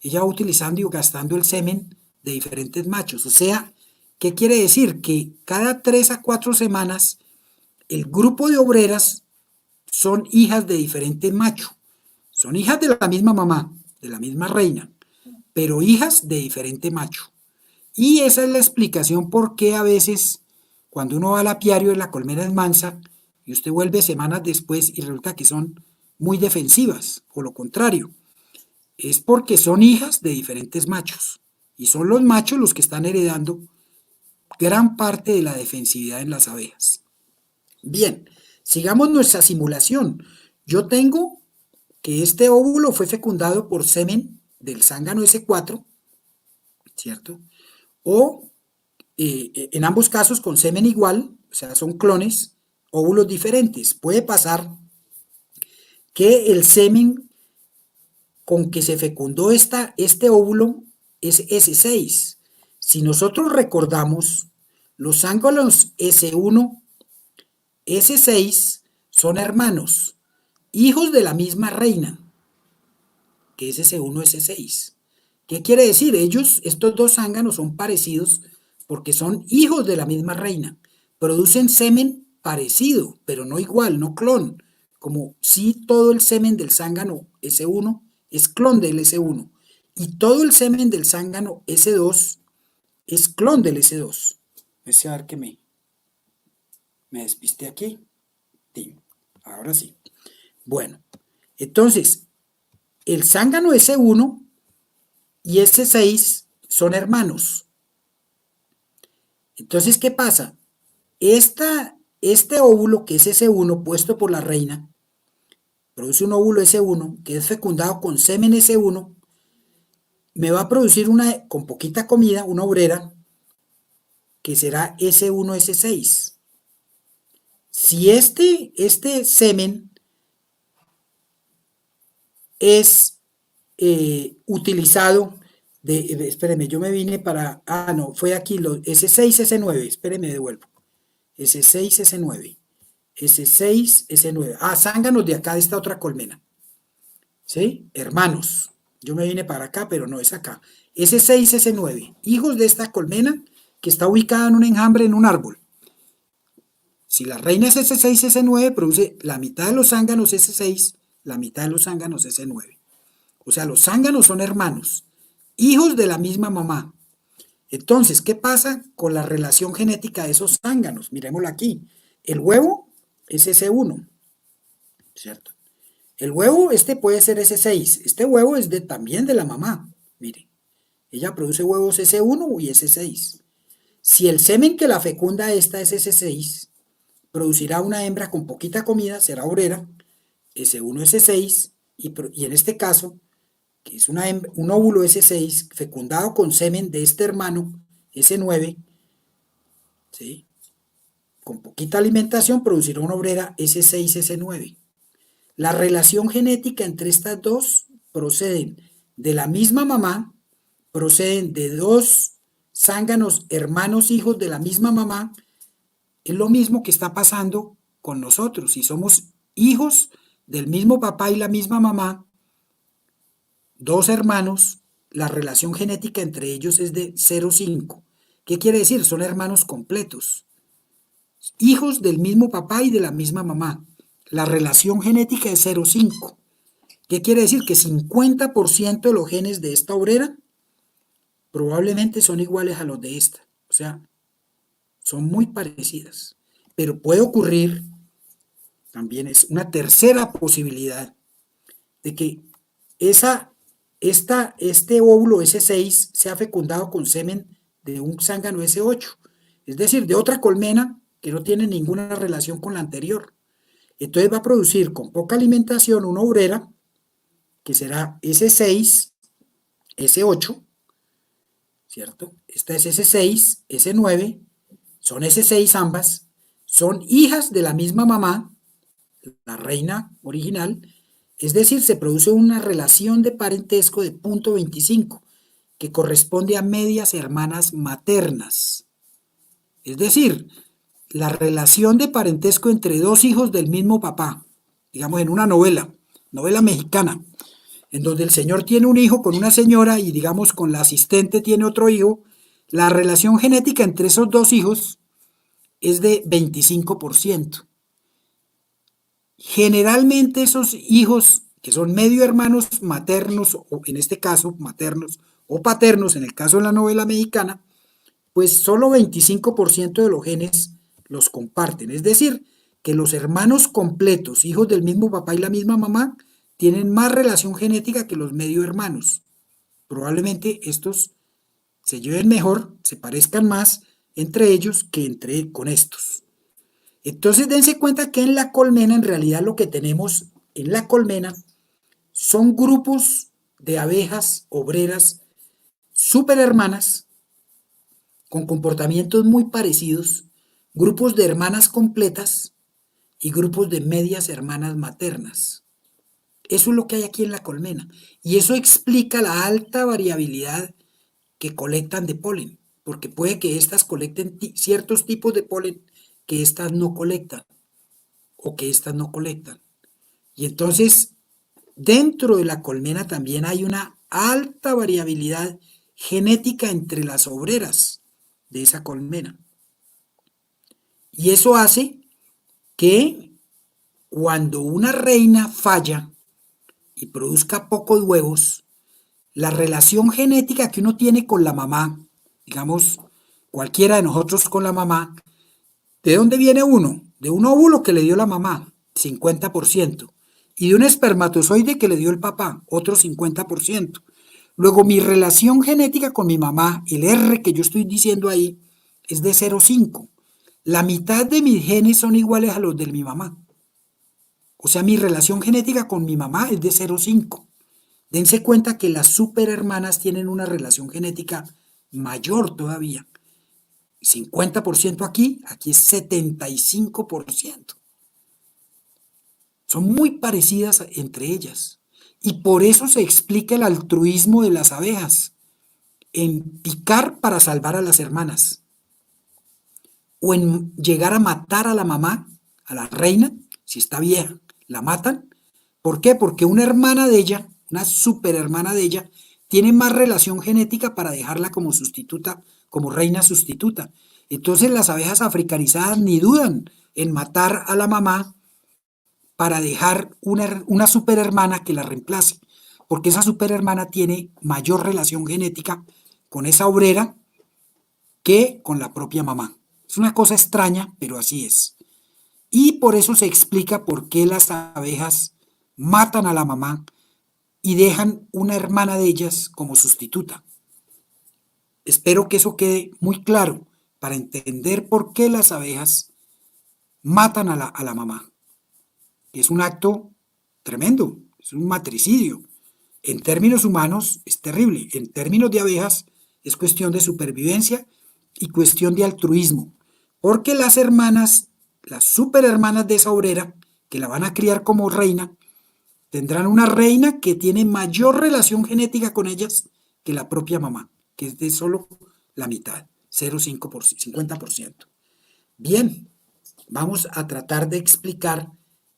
Ella va utilizando y gastando el semen de diferentes machos. O sea, ¿qué quiere decir? Que cada 3 a 4 semanas el grupo de obreras son hijas de diferentes machos. Son hijas de la misma mamá, de la misma reina, pero hijas de diferente macho. Y esa es la explicación por qué a veces cuando uno va al apiario de la colmena es mansa y usted vuelve semanas después y resulta que son muy defensivas, o lo contrario. Es porque son hijas de diferentes machos. Y son los machos los que están heredando gran parte de la defensividad en las abejas. Bien, sigamos nuestra simulación. Yo tengo que este óvulo fue fecundado por semen del zángano S4, ¿cierto? O en ambos casos con semen igual, o sea, son clones, óvulos diferentes. Puede pasar que el semen con que se fecundó este óvulo es S6. Si nosotros recordamos, los zánganos S1, S6 son hermanos, hijos de la misma reina, que es S1, S6. ¿Qué quiere decir? Estos dos zánganos son parecidos porque son hijos de la misma reina. Producen semen parecido, pero no igual, no clon. Como si todo el semen del zángano S1 es clon del S1 y todo el semen del zángano S2 es clon del S2. Voy a ver que me despisté aquí. Sí, ahora sí. Bueno, entonces, el zángano S1 y S6 son hermanos. Entonces, ¿qué pasa? Este óvulo que es S1 puesto por la reina, produce un óvulo S1 que es fecundado con semen S1, me va a producir con poquita comida, una obrera, que será S1, S6. Si este semen es utilizado espéreme, yo me vine para, no, fue aquí, S6, S9, espéreme, devuelvo, S6, S9, S6, S9, zánganos de acá, de esta otra colmena, ¿sí? Hermanos, yo me vine para acá, pero no es acá, S6, S9, hijos de esta colmena que está ubicada en un enjambre en un árbol. Si la reina es S6, S9, produce la mitad de los zánganos S6, la mitad de los zánganos S9. O sea, los zánganos son hermanos, hijos de la misma mamá. Entonces, ¿qué pasa con la relación genética de esos zánganos? Miremoslo aquí. El huevo es S1, ¿cierto? El huevo, puede ser S6. Este huevo es también de la mamá. Mire, ella produce huevos S1 y S6. Si el semen que la fecunda esta es S6, producirá una hembra con poquita comida, será obrera, S1, S6, y en este caso, que es un óvulo S6 fecundado con semen de este hermano S9, ¿sí? Con poquita alimentación producirá una obrera S6, S9. La relación genética entre estas dos proceden de la misma mamá, proceden de dos zánganos hermanos hijos de la misma mamá. Es lo mismo que está pasando con nosotros. Si somos hijos del mismo papá y la misma mamá, dos hermanos, la relación genética entre ellos es de 0,5. ¿Qué quiere decir? Son hermanos completos. Hijos del mismo papá y de la misma mamá. La relación genética es 0,5. ¿Qué quiere decir? Que 50% de los genes de esta obrera probablemente son iguales a los de esta. O sea, son muy parecidas. Pero puede ocurrir, también es una tercera posibilidad, de que este óvulo S6 sea fecundado con semen de un zángano S8, es decir, de otra colmena que no tiene ninguna relación con la anterior. Entonces va a producir con poca alimentación una obrera que será S6, S8, ¿cierto? Esta es S6, S9, son S6 ambas, son hijas de la misma mamá, la reina original, es decir, se produce una relación de parentesco de 0,25, que corresponde a medias hermanas maternas. Es decir, la relación de parentesco entre dos hijos del mismo papá, digamos en una novela mexicana, en donde el señor tiene un hijo con una señora y digamos con la asistente tiene otro hijo, la relación genética entre esos dos hijos es de 25%. Generalmente esos hijos que son medio hermanos maternos, o en este caso maternos o paternos, en el caso de la novela mexicana, pues solo 25% de los genes los comparten. Es decir, que los hermanos completos, hijos del mismo papá y la misma mamá, tienen más relación genética que los medio hermanos. Probablemente estos se lleven mejor, se parezcan más entre ellos que con estos. Entonces dense cuenta que en la colmena, en realidad lo que tenemos en la colmena son grupos de abejas obreras súper hermanas con comportamientos muy parecidos, grupos de hermanas completas y grupos de medias hermanas maternas. Eso es lo que hay aquí en la colmena. Y eso explica la alta variabilidad que colectan de polen, porque puede que éstas colecten ciertos tipos de polen que éstas no colectan o que éstas no colectan. Y entonces, dentro de la colmena también hay una alta variabilidad genética entre las obreras de esa colmena. Y eso hace que cuando una reina falla y produzca pocos huevos, la relación genética que uno tiene con la mamá, digamos, cualquiera de nosotros con la mamá, ¿de dónde viene uno? De un óvulo que le dio la mamá, 50%, y de un espermatozoide que le dio el papá, otro 50%. Luego, mi relación genética con mi mamá, el R que yo estoy diciendo ahí, es de 0,5. La mitad de mis genes son iguales a los de mi mamá. O sea, mi relación genética con mi mamá es de 0,5. Dense cuenta que las superhermanas tienen una relación genética mayor todavía. 50% aquí, aquí es 75%. Son muy parecidas entre ellas. Y por eso se explica el altruismo de las abejas, en picar para salvar a las hermanas, o en llegar a matar a la mamá, a la reina, si está vieja, la matan. ¿Por qué? Porque una hermana de ella, una super hermana de ella, tiene más relación genética para dejarla como sustituta, como reina sustituta. Entonces las abejas africanizadas ni dudan en matar a la mamá para dejar una superhermana que la reemplace, porque esa superhermana tiene mayor relación genética con esa obrera que con la propia mamá. Es una cosa extraña, pero así es. Y por eso se explica por qué las abejas matan a la mamá y dejan una hermana de ellas como sustituta. Espero que eso quede muy claro para entender por qué las abejas matan a la mamá. Es un acto tremendo, es un matricidio. En términos humanos es terrible, en términos de abejas es cuestión de supervivencia y cuestión de altruismo, porque las hermanas, las superhermanas de esa obrera, que la van a criar como reina, tendrán una reina que tiene mayor relación genética con ellas que la propia mamá, que es de solo la mitad, 0,5%, 50%. Bien, vamos a tratar de explicar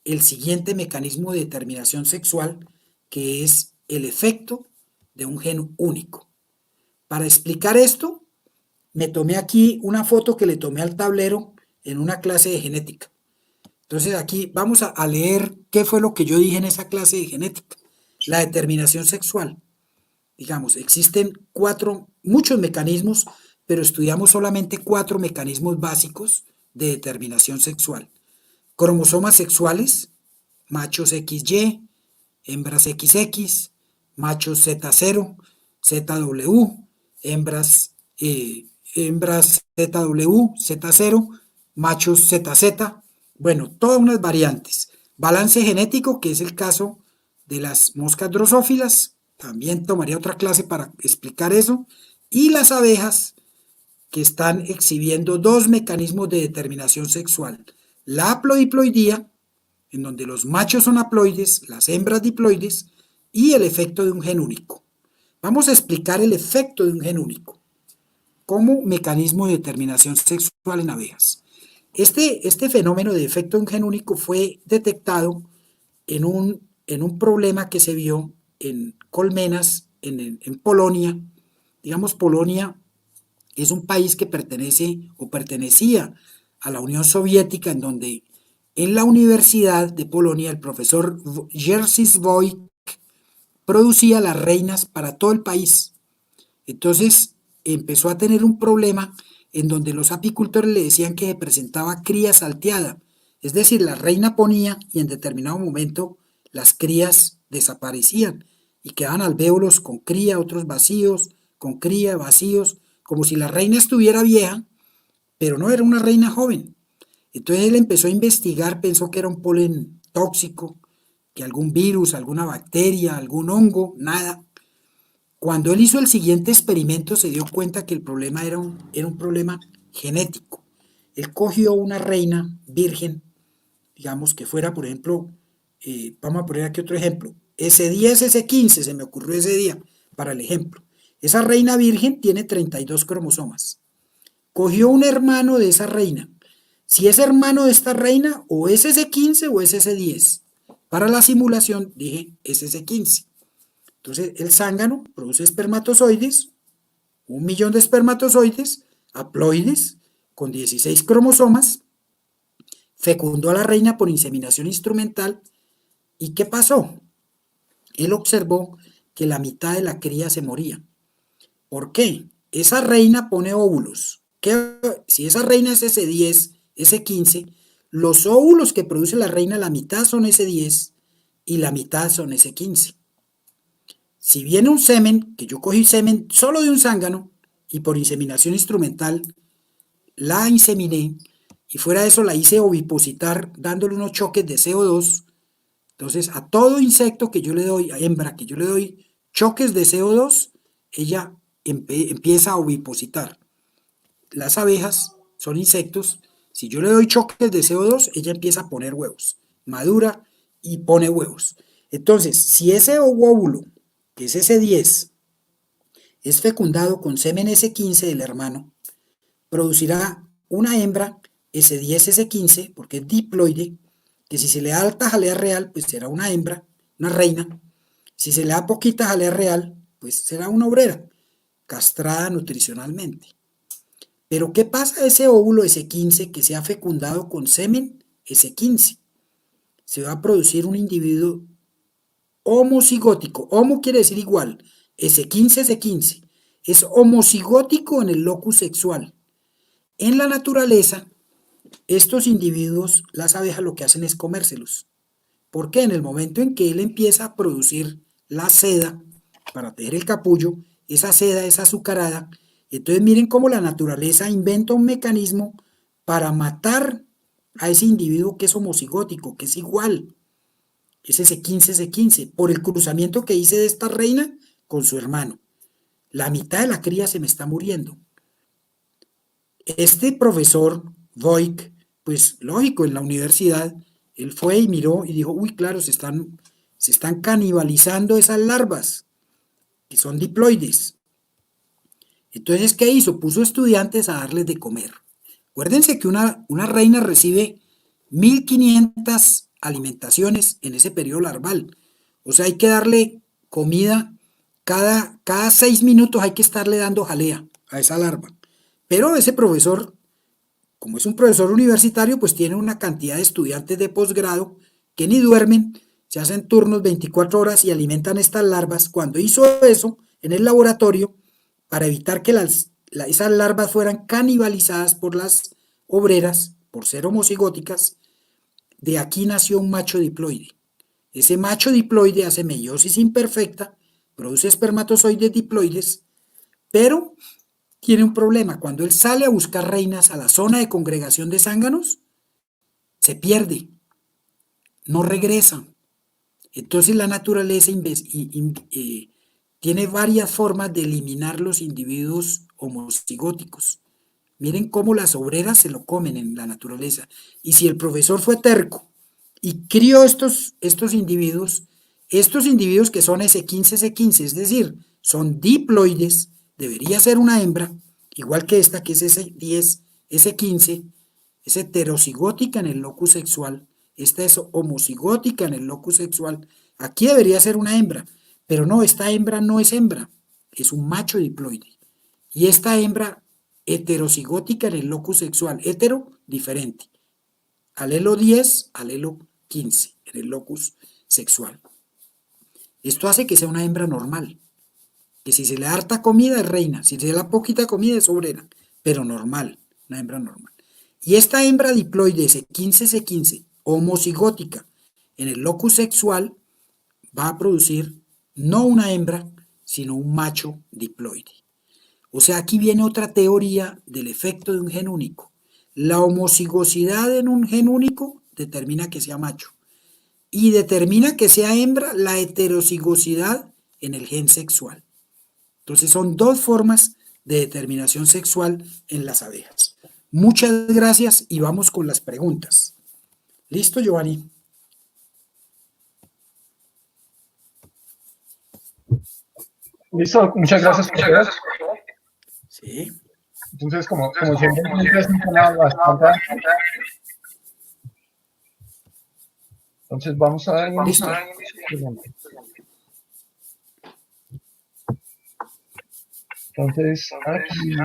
el siguiente mecanismo de determinación sexual, que es el efecto de un gen único. Para explicar esto, me tomé aquí una foto que le tomé al tablero en una clase de genética. Entonces aquí vamos a leer qué fue lo que yo dije en esa clase de genética. La determinación sexual. Digamos, existen muchos mecanismos, pero estudiamos solamente 4 mecanismos básicos de determinación sexual. Cromosomas sexuales, machos XY, hembras XX, machos Z0, ZW, hembras ZW, Z0, machos ZZ, bueno, todas unas variantes. Balance genético, que es el caso de las moscas drosófilas, también tomaría otra clase para explicar eso, y las abejas, que están exhibiendo 2 mecanismos de determinación sexual. La haplodiploidía, en donde los machos son haploides, las hembras diploides, y el efecto de un gen único. Vamos a explicar el efecto de un gen único como mecanismo de determinación sexual en abejas. Este fenómeno de efecto de un gen único fue detectado en un problema que se vio en colmenas en Polonia. Digamos, Polonia es un país que pertenece o pertenecía a la Unión Soviética, en donde en la Universidad de Polonia el profesor Jerzy Wojt producía las reinas para todo el país. Entonces empezó a tener un problema en donde los apicultores le decían que presentaba cría salteada, es decir, la reina ponía y en determinado momento las crías desaparecían y quedaban alvéolos con cría, otros vacíos, con cría, vacíos, como si la reina estuviera vieja, pero no era una reina joven. Entonces él empezó a investigar, pensó que era un polen tóxico, que algún virus, alguna bacteria, algún hongo, nada. Cuando él hizo el siguiente experimento se dio cuenta que el problema era un problema genético. Él cogió una reina virgen, digamos que fuera, por ejemplo, vamos a poner aquí otro ejemplo, S10, S15, se me ocurrió ese día para el ejemplo. Esa reina virgen tiene 32 cromosomas. Cogió un hermano de esa reina. Si es hermano de esta reina, o es S15 o es S10. Para la simulación dije es S15. Entonces el zángano produce espermatozoides, 1.000.000 de espermatozoides, haploides, con 16 cromosomas, fecundó a la reina por inseminación instrumental. ¿Y qué pasó? Él observó que la mitad de la cría se moría. ¿Por qué? Esa reina pone óvulos. Si esa reina es S10, S15, los óvulos que produce la reina, la mitad son S10 y la mitad son S15. Si viene un semen, que yo cogí semen solo de un zángano y por inseminación instrumental la inseminé, y fuera de eso la hice ovipositar dándole unos choques de CO2, entonces a todo insecto que yo le doy, a hembra que yo le doy choques de CO2, ella empieza a ovipositar. las abejas son insectos. Si yo le doy choques de CO2, ella empieza a poner huevos, madura y pone huevos. Entonces, si ese óvulo, que es S10, es fecundado con semen S15 del hermano, producirá una hembra S10, S15, porque es diploide, que si se le da alta jalea real, pues será una hembra, una reina. Si se le da poquita jalea real, pues será una obrera, castrada nutricionalmente. Pero ¿qué pasa a ese óvulo S15 que se ha fecundado con semen S15? Se va a producir un individuo homocigótico. Homo quiere decir igual. S15, S15. Es homocigótico en el locus sexual. En la naturaleza, estos individuos, las abejas lo que hacen es comérselos. Porque en el momento en que él empieza a producir la seda para tejer el capullo, esa seda es azucarada. Entonces miren cómo la naturaleza inventa un mecanismo para matar a ese individuo que es homocigótico, que es igual. Es ese 15 por el cruzamiento que hice de esta reina con su hermano. La mitad de la cría se me está muriendo. Este profesor, Voigt, pues lógico, en la universidad, él fue y miró y dijo, uy, claro, se están canibalizando esas larvas, que son diploides. Entonces, ¿qué hizo? Puso estudiantes a darles de comer. Acuérdense que una reina recibe 1500 alimentaciones en ese periodo larval. O sea, hay que darle comida cada 6 minutos, hay que estarle dando jalea a esa larva. Pero ese profesor, como es un profesor universitario, pues tiene una cantidad de estudiantes de posgrado que ni duermen, se hacen turnos 24 horas y alimentan estas larvas. Cuando hizo eso en el laboratorio, para evitar que esas larvas fueran canibalizadas por las obreras, por ser homocigóticas, de aquí nació un macho diploide. Ese macho diploide hace meiosis imperfecta, produce espermatozoides diploides, pero tiene un problema. Cuando él sale a buscar reinas a la zona de congregación de zánganos, se pierde, no regresa. Entonces la naturaleza tiene varias formas de eliminar los individuos homocigóticos. Miren cómo las obreras se lo comen en la naturaleza. Y si el profesor fue terco y crió estos individuos que son S15, S15, es decir, son diploides, debería ser una hembra, igual que esta que es S10, S15, es heterocigótica en el locus sexual, esta es homocigótica en el locus sexual, aquí debería ser una hembra, pero no, esta hembra no es hembra, es un macho diploide. Y esta hembra heterocigótica en el locus sexual, hetero, diferente. Alelo 10, alelo 15 en el locus sexual. Esto hace que sea una hembra normal, que si se le da harta comida es reina, si se le da poquita comida es obrera, pero normal, una hembra normal. Y esta hembra diploide C15C15, homocigótica en el locus sexual, va a producir no una hembra, sino un macho diploide. O sea, aquí viene otra teoría del efecto de un gen único. La homocigosidad en un gen único determina que sea macho y determina que sea hembra la heterocigosidad en el gen sexual. Entonces son dos formas de determinación sexual en las abejas. Muchas gracias y vamos con las preguntas. ¿Listo, Giovanni? Listo, muchas gracias, profesor. Sí. Entonces, como siempre, es un tema bastante. Entonces, vamos a Listo. iniciar. Entonces, aquí,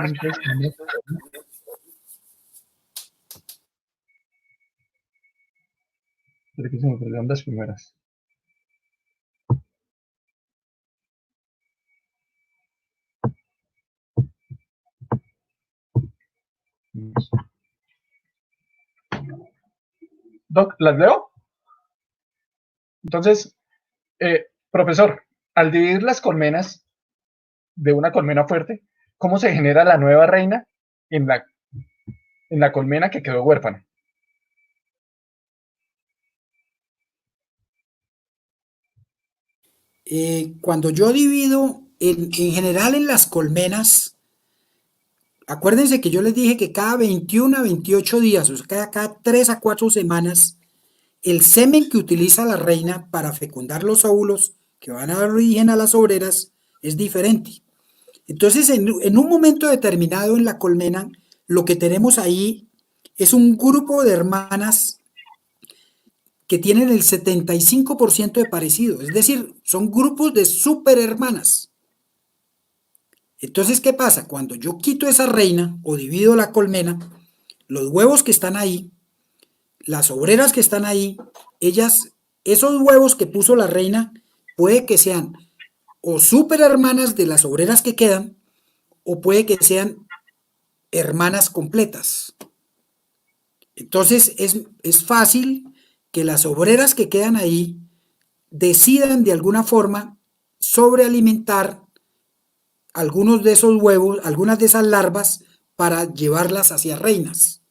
creo que se me perdieron las primeras. Doc, ¿las leo? Entonces, profesor, al dividir las colmenas de una colmena fuerte, ¿cómo se genera la nueva reina en la colmena que quedó huérfana? Cuando yo divido, en general en las colmenas, Acuérdense que yo les dije que cada 21 a 28 días, o sea, cada 3 a 4 semanas, el semen que utiliza la reina para fecundar los óvulos que van a dar origen a las obreras es diferente. Entonces, en un momento determinado en la colmena, lo que tenemos ahí es un grupo de hermanas que tienen el 75% de parecido, es decir, son grupos de superhermanas. Entonces, ¿qué pasa? Cuando yo quito esa reina o divido la colmena, los huevos que están ahí, las obreras que están ahí, ellas, esos huevos que puso la reina, puede que sean o superhermanas de las obreras que quedan, o puede que sean hermanas completas. Entonces es fácil que las obreras que quedan ahí decidan de alguna forma sobrealimentar algunos de esos huevos, algunas de esas larvas para llevarlas hacia reinas.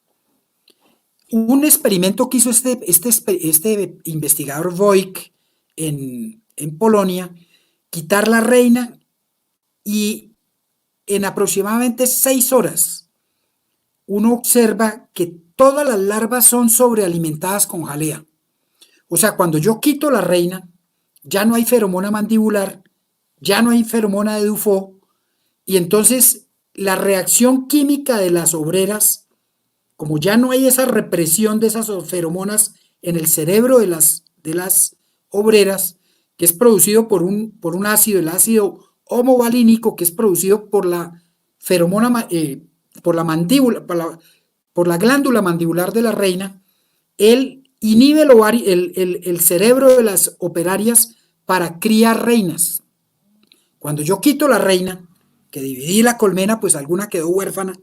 Un experimento que hizo este investigador Wojcik en Polonia, quitar la reina y en aproximadamente 6 horas uno observa que todas las larvas son sobrealimentadas con jalea. O sea, cuando yo quito la reina, ya no hay feromona mandibular, ya no hay feromona de Dufo, y entonces la reacción química de las obreras, como ya no hay esa represión de esas feromonas en el cerebro de las obreras, que es producido por un ácido, el ácido homovalínico, que es producido por la feromona, por la mandíbula, por la glándula mandibular de la reina, él inhibe el cerebro de las operarias para criar reinas. Cuando yo quito la reina, que dividí la colmena, pues alguna quedó huérfana.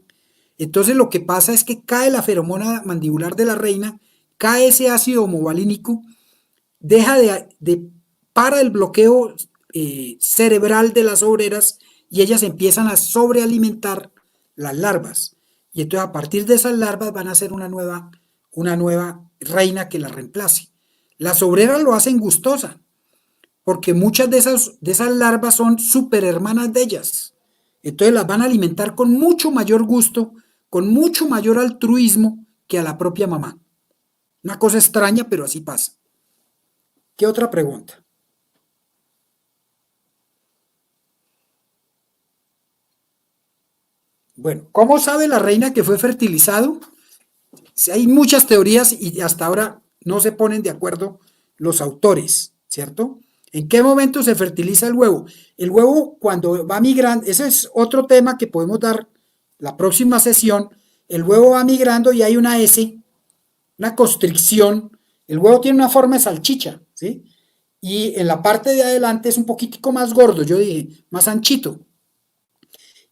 Entonces lo que pasa es que cae la feromona mandibular de la reina, cae ese ácido homovalínico, deja para el bloqueo cerebral de las obreras y ellas empiezan a sobrealimentar las larvas. Y entonces a partir de esas larvas van a ser una nueva reina que la reemplace. Las obreras lo hacen gustosa, porque muchas de esas larvas son super hermanas de ellas. Entonces las van a alimentar con mucho mayor gusto, con mucho mayor altruismo que a la propia mamá. Una cosa extraña, pero así pasa. ¿Qué otra pregunta? Bueno, ¿cómo sabe la reina que fue fertilizado? Sí, hay muchas teorías y hasta ahora no se ponen de acuerdo los autores, ¿cierto? ¿En qué momento se fertiliza el huevo? El huevo cuando va migrando, ese es otro tema que podemos dar la próxima sesión. El huevo va migrando y hay una S, una constricción. El huevo tiene una forma de salchicha, ¿sí? Y en la parte de adelante es un poquitico más gordo, yo dije, más anchito.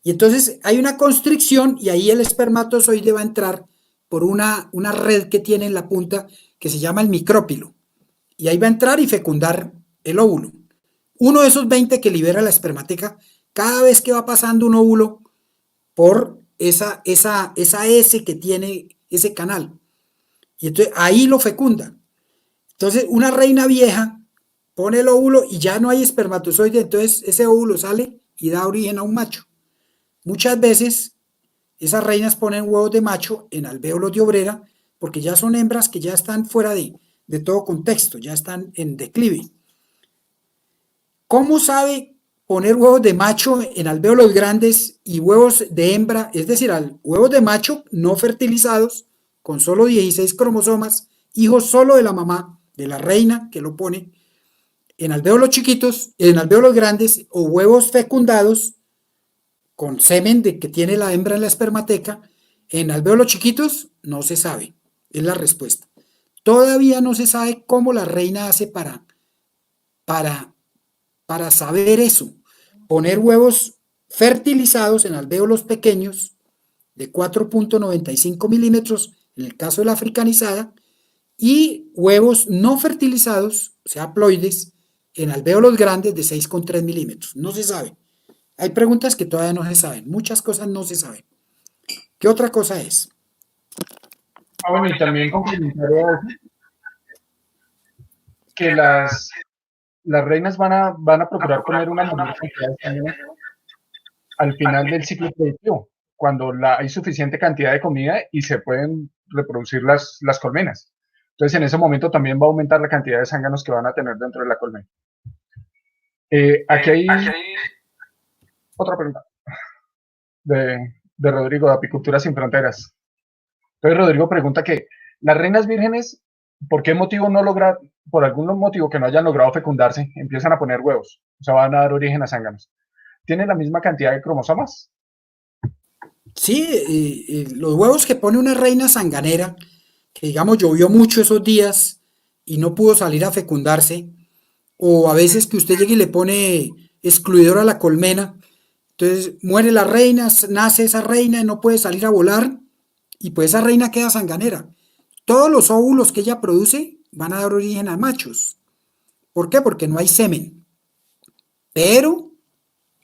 Y entonces hay una constricción y ahí el espermatozoide va a entrar por una red que tiene en la punta que se llama el micrópilo. Y ahí va a entrar y fecundar el óvulo. Uno de esos 20 que libera la espermateca cada vez que va pasando un óvulo por esa S que tiene ese canal. Y entonces ahí lo fecunda. Entonces una reina vieja pone el óvulo y ya no hay espermatozoide, entonces ese óvulo sale y da origen a un macho. Muchas veces esas reinas ponen huevos de macho en alvéolos de obrera porque ya son hembras que ya están fuera de todo contexto, ya están en declive. ¿Cómo sabe poner huevos de macho en alvéolos grandes y huevos de hembra? Es decir, huevos de macho no fertilizados, con solo 16 cromosomas, hijos solo de la mamá, de la reina que lo pone, en alvéolos chiquitos, en alvéolos grandes o huevos fecundados con semen de que tiene la hembra en la espermateca, en alvéolos chiquitos, no se sabe. Es la respuesta. Todavía no se sabe cómo la reina hace para, para saber eso. Poner huevos fertilizados en alvéolos pequeños de 4.95 milímetros, en el caso de la africanizada, y huevos no fertilizados, o sea, haploides, en alvéolos grandes de 6,3 milímetros. No se sabe. Hay preguntas que todavía no se saben, muchas cosas no se saben. ¿Qué otra cosa es? Bueno, y también complementaría eso, que las reinas van a procurar poner una mayor cantidad de semen al final del ciclo productivo. cuando hay suficiente cantidad de comida y se pueden reproducir las colmenas. Entonces, en ese momento también va a aumentar la cantidad de zánganos que van a tener dentro de la colmena. Aquí hay otra pregunta de Rodrigo, de Apicultura Sin Fronteras. Entonces, Rodrigo pregunta que las reinas vírgenes, ¿por qué motivo no logran, por algún motivo que no hayan logrado fecundarse, empiezan a poner huevos? O sea, van a dar origen a zánganos. ¿Tienen la misma cantidad de cromosomas? Sí, los huevos que pone una reina sanganera, que digamos llovió mucho esos días y no pudo salir a fecundarse, o a veces que usted llegue y le pone excluidor a la colmena, entonces muere la reina, nace esa reina y no puede salir a volar, y pues esa reina queda sanganera. Todos los óvulos que ella produce van a dar origen a machos. ¿Por qué? Porque no hay semen. Pero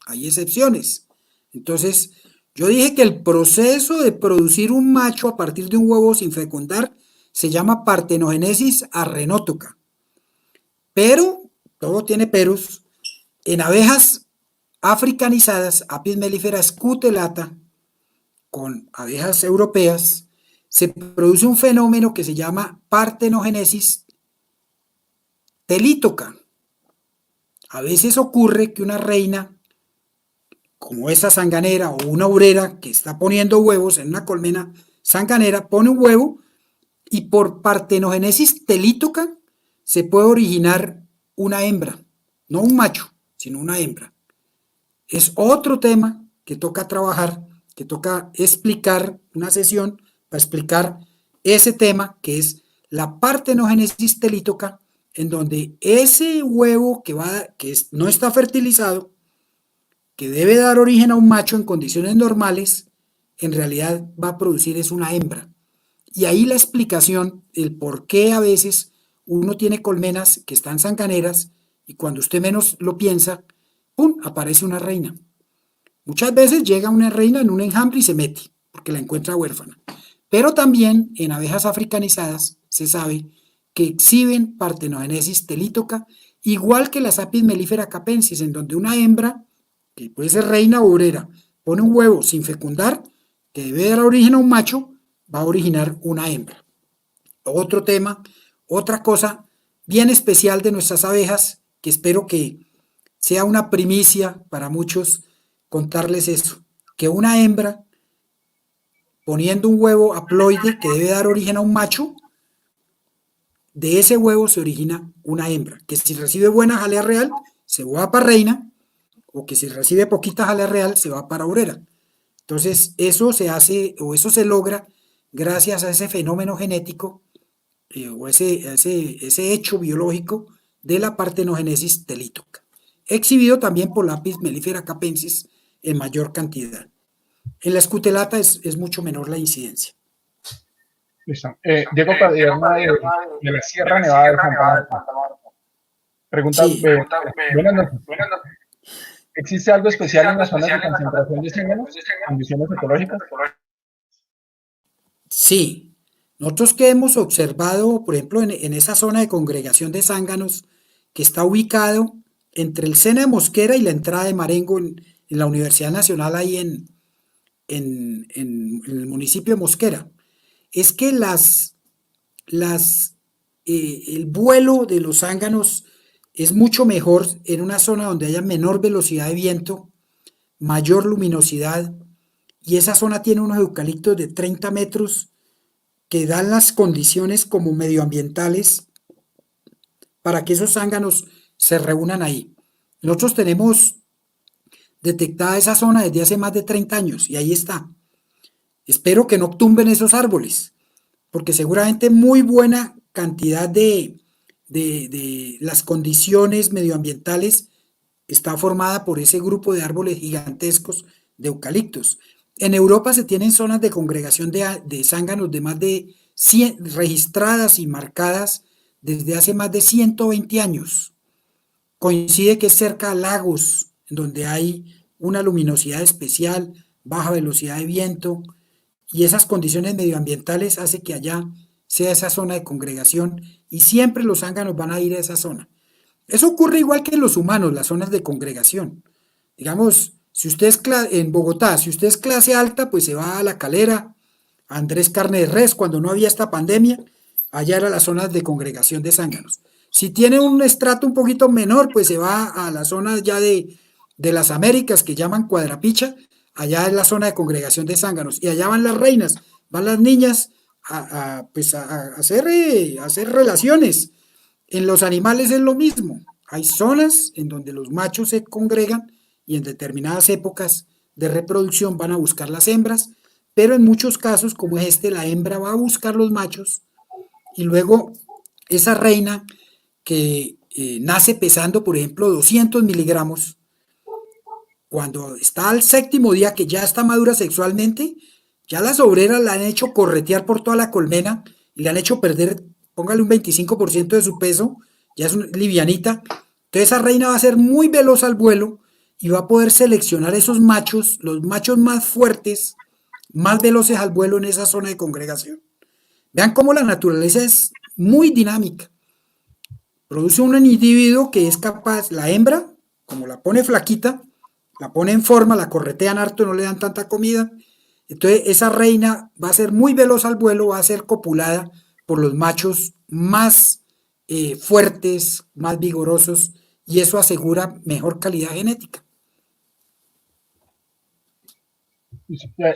hay excepciones. Entonces, yo dije que el proceso de producir un macho a partir de un huevo sin fecundar se llama partenogénesis arrenótoca. Pero, todo tiene peros, en abejas africanizadas, Apis mellifera scutellata, con abejas europeas, se produce un fenómeno que se llama partenogénesis telítoca. A veces ocurre que una reina, como esa sanganera o una obrera que está poniendo huevos en una colmena sanganera, pone un huevo y por partenogénesis telítoca se puede originar una hembra, no un macho, sino una hembra. Es otro tema que toca trabajar, que toca explicar una sesión para explicar ese tema que es la partenogénesis telítoca, en donde ese huevo no está fertilizado, que debe dar origen a un macho en condiciones normales, en realidad va a producir es una hembra. Y ahí la explicación, el por qué a veces uno tiene colmenas que están sanganeras y cuando usted menos lo piensa, ¡pum!, aparece una reina. Muchas veces llega una reina en un enjambre y se mete, porque la encuentra huérfana. Pero también en abejas africanizadas se sabe que exhiben partenogénesis telítoca, igual que las Apis mellifera capensis, en donde una hembra, que puede ser reina o obrera, pone un huevo sin fecundar, que debe dar origen a un macho, va a originar una hembra. Otro tema, otra cosa bien especial de nuestras abejas, que espero que sea una primicia para muchos contarles eso, que una hembra poniendo un huevo haploide que debe dar origen a un macho, de ese huevo se origina una hembra, que si recibe buena jalea real, se va para reina, o que si recibe poquita jalea real, se va para obrera. Entonces, eso se hace, o eso se logra gracias a ese fenómeno genético, o ese hecho biológico de la partenogénesis telítoca, exhibido también por la Apis mellifera capensis en mayor cantidad. En la escutelata es mucho menor la incidencia. Listo. Diego Padierna de la Sierra Nevada de Santa Marta. Pregunta, Sí, buenas noches. ¿Existe algo especial en las zonas de concentración de zánganos? ¿Condiciones ecológicas? sí. Nosotros que hemos observado, por ejemplo, en esa zona de congregación de zánganos, que está ubicado entre el Sena de Mosquera y la entrada de Marengo en la Universidad Nacional, ahí en el municipio de Mosquera, es que el vuelo de los zánganos es mucho mejor en una zona donde haya menor velocidad de viento, mayor luminosidad, y esa zona tiene unos eucaliptos de 30 metros que dan las condiciones como medioambientales para que esos zánganos se reúnan ahí. Nosotros tenemos detectada esa zona desde hace más de 30 años y ahí está. Espero que no tumben esos árboles, porque seguramente muy buena cantidad de las condiciones medioambientales está formada por ese grupo de árboles gigantescos de eucaliptos. En Europa se tienen zonas de congregación de zánganos de más de 100 registradas y marcadas desde hace más de 120 años. Coincide que es cerca a lagos, donde hay una luminosidad especial, baja velocidad de viento, y esas condiciones medioambientales hacen que allá sea esa zona de congregación y siempre los zánganos van a ir a esa zona. Eso ocurre igual que en los humanos, las zonas de congregación. Digamos, Si usted es en Bogotá, si usted es clase alta, pues se va a La Calera, a Andrés Carne de Res, cuando no había esta pandemia, allá era la zona de congregación de zánganos. Si tiene un estrato un poquito menor, pues se va a la zona ya de las Américas, que llaman Cuadrapicha, allá es la zona de congregación de zánganos, y allá van las reinas, van las niñas pues a hacer relaciones. En los animales es lo mismo. Hay zonas en donde los machos se congregan y en determinadas épocas de reproducción van a buscar las hembras, pero en muchos casos, como es este, la hembra va a buscar los machos y luego esa reina que nace pesando, por ejemplo, 200 miligramos, cuando está al séptimo día que ya está madura sexualmente, ya las obreras la han hecho corretear por toda la colmena y le han hecho perder, póngale un 25% de su peso, ya es livianita. Entonces esa reina va a ser muy veloz al vuelo y va a poder seleccionar esos machos, los machos más fuertes, más veloces al vuelo en esa zona de congregación. Vean cómo la naturaleza es muy dinámica. Produce un individuo que es capaz, la hembra, como la pone flaquita, la pone en forma, la corretean harto, no le dan tanta comida. Entonces esa reina va a ser muy veloz al vuelo, va a ser copulada por los machos más fuertes, más vigorosos, y eso asegura mejor calidad genética.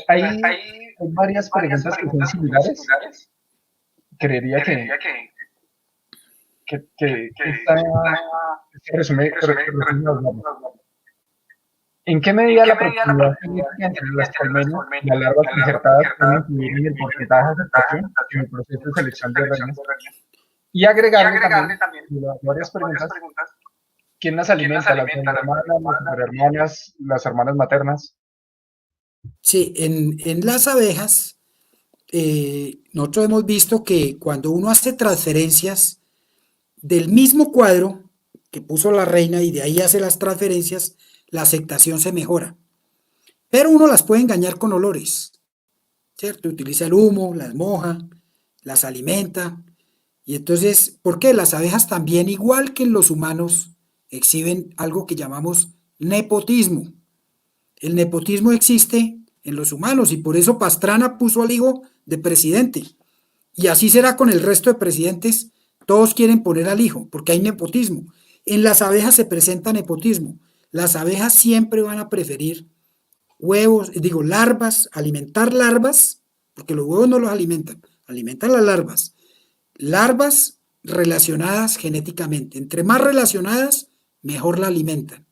Hay varias preguntas que son similares. Creería que esta resume los nombres. ¿En qué medida la proximidad genética entre las colmenas y las larvas injertadas puede influir en el porcentaje de aceptación en el proceso de selección de reinas? Y agregarle también varias preguntas. ¿Quién las alimenta? ¿Las hermanas, las superhermanas, las hermanas maternas? Sí, en las abejas, nosotros hemos visto que cuando uno hace transferencias del mismo cuadro que puso la reina y de ahí hace las transferencias, la aceptación se mejora. Pero uno las puede engañar con olores, ¿cierto? Utiliza el humo, las moja, las alimenta. Y entonces, ¿por qué? Las abejas también, igual que en los humanos, exhiben algo que llamamos nepotismo. El nepotismo existe en los humanos y por eso Pastrana puso al hijo de presidente. Y así será con el resto de presidentes. Todos quieren poner al hijo porque hay nepotismo. En las abejas se presenta nepotismo. Las abejas siempre van a preferir huevos, digo, larvas, alimentar larvas, porque los huevos no los alimentan, alimentan las larvas. Larvas relacionadas genéticamente. Entre más relacionadas, mejor la alimentan.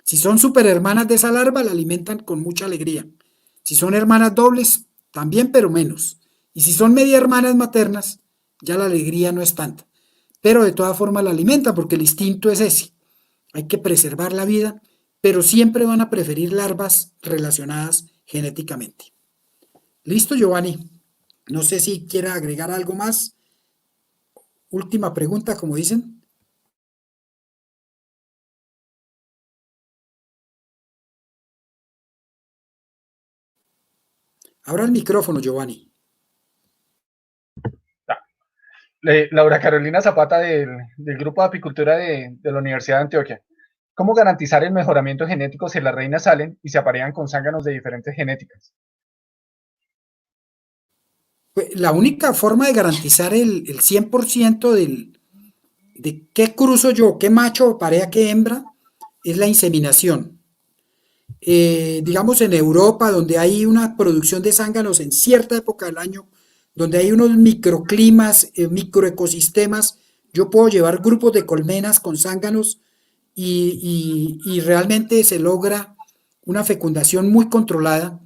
Si son superhermanas de esa larva, la alimentan con mucha alegría. Si son hermanas dobles, también, pero menos. Y si son media hermanas maternas, ya la alegría no es tanta. Pero de todas formas la alimentan porque el instinto es ese. Hay que preservar la vida, pero siempre van a preferir larvas relacionadas genéticamente. Listo, Giovanni. No sé si quiera agregar algo más. Última pregunta, como dicen. Abra el micrófono, Giovanni. Laura Carolina Zapata del Grupo de Apicultura de la Universidad de Antioquia. ¿Cómo garantizar el mejoramiento genético si las reinas salen y se aparean con zánganos de diferentes genéticas? Pues, la única forma de garantizar el 100% de qué cruzo yo, qué macho parea qué hembra, es la inseminación. Digamos en Europa, donde hay una producción de zánganos en cierta época del año, donde hay unos microclimas, microecosistemas, yo puedo llevar grupos de colmenas con zánganos y realmente se logra una fecundación muy controlada.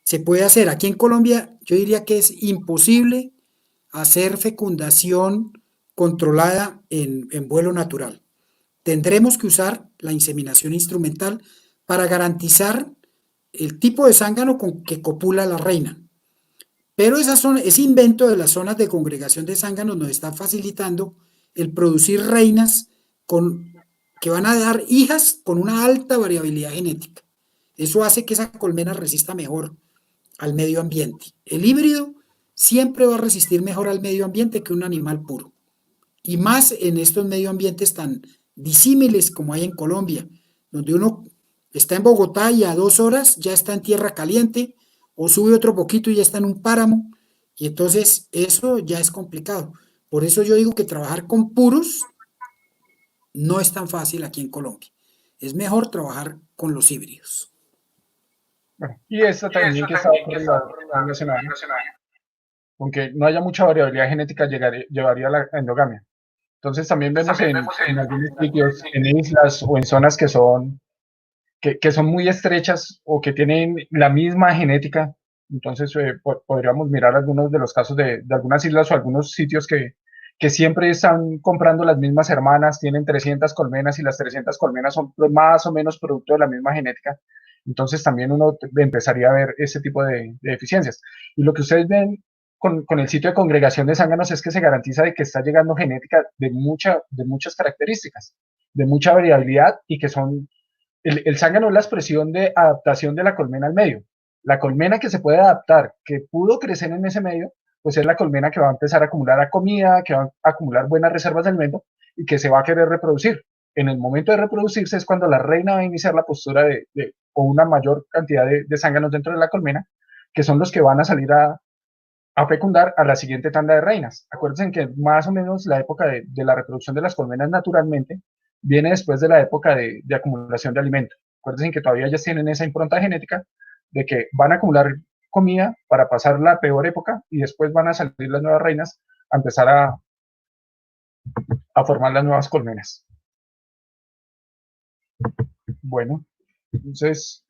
Se puede hacer. Aquí en Colombia yo diría que es imposible hacer fecundación controlada en vuelo natural. Tendremos que usar la inseminación instrumental para garantizar el tipo de zángano con que copula la reina. Pero ese invento de las zonas de congregación de zánganos nos está facilitando el producir reinas que van a dar hijas con una alta variabilidad genética. Eso hace que esa colmena resista mejor al medio ambiente. El híbrido siempre va a resistir mejor al medio ambiente que un animal puro. Y más en estos medio ambientes tan disímiles como hay en Colombia, donde uno Está en Bogotá y a 2 horas ya está en tierra caliente, o sube otro poquito y ya está en un páramo, y entonces eso ya es complicado. Por eso yo digo que trabajar con puros no es tan fácil aquí en Colombia. Es mejor trabajar con los híbridos. Bueno, y esta también que estaba relacionada con que no haya mucha variabilidad genética llevaría a la endogamia. Entonces también vemos en algunos sitios, en islas o en zonas que son muy estrechas o que tienen la misma genética. Entonces podríamos mirar algunos de los casos de algunas islas o algunos sitios que siempre están comprando las mismas hermanas, tienen 300 colmenas y las 300 colmenas son más o menos producto de la misma genética. Entonces también uno empezaría a ver ese tipo de deficiencias. Y lo que ustedes ven con el sitio de congregación de zánganos es que se garantiza de que está llegando genética de muchas características, de mucha variabilidad y que son el zángano es la expresión de adaptación de la colmena al medio. La colmena que se puede adaptar, que pudo crecer en ese medio, pues es la colmena que va a empezar a acumular comida, que va a acumular buenas reservas de alimento y que se va a querer reproducir. En el momento de reproducirse es cuando la reina va a iniciar la postura o una mayor cantidad de zánganos dentro de la colmena, que son los que van a salir a fecundar a la siguiente tanda de reinas. Acuérdense que más o menos la época de la reproducción de las colmenas naturalmente viene después de la época de acumulación de alimento. Acuérdense que todavía ellas tienen esa impronta genética de que van a acumular comida para pasar la peor época y después van a salir las nuevas reinas a empezar a formar las nuevas colmenas. Bueno, entonces...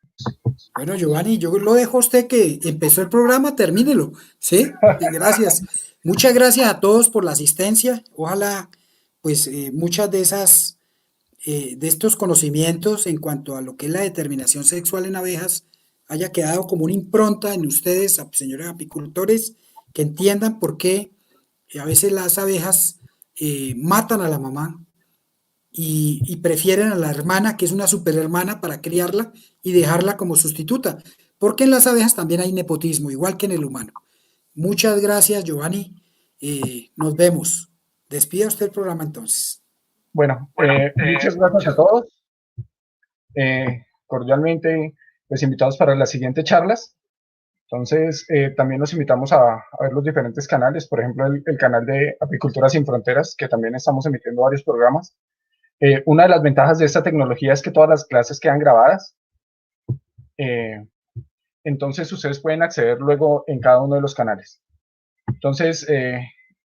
Bueno, Giovanni, yo lo dejo a usted que empezó el programa, termínelo, ¿sí? Gracias. Muchas gracias a todos por la asistencia. Ojalá, pues, muchas de esas, de estos conocimientos en cuanto a lo que es la determinación sexual en abejas haya quedado como una impronta en ustedes, señores apicultores, que entiendan por qué a veces las abejas matan a la mamá y prefieren a la hermana, que es una superhermana, para criarla y dejarla como sustituta, porque en las abejas también hay nepotismo, igual que en el humano. Muchas gracias, Giovanni. Nos vemos. Despida usted el programa entonces. Bueno, muchas gracias a todos. Cordialmente, les invitamos para las siguientes charlas. Entonces, también los invitamos a ver los diferentes canales, por ejemplo, el canal de Apicultura Sin Fronteras, que también estamos emitiendo varios programas. Una de las ventajas de esta tecnología es que todas las clases quedan grabadas. Entonces, ustedes pueden acceder luego en cada uno de los canales. Entonces,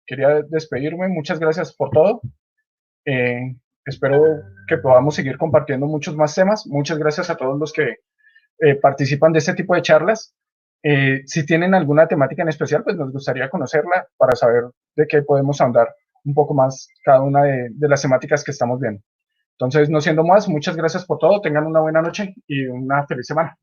quería despedirme. Muchas gracias por todo. Espero que podamos seguir compartiendo muchos más temas. Muchas gracias a todos los que participan de este tipo de charlas. Si tienen alguna temática en especial, pues nos gustaría conocerla para saber de qué podemos ahondar un poco más cada una de las temáticas que estamos viendo. Entonces, no siendo más, muchas gracias por todo. Tengan una buena noche y una feliz semana.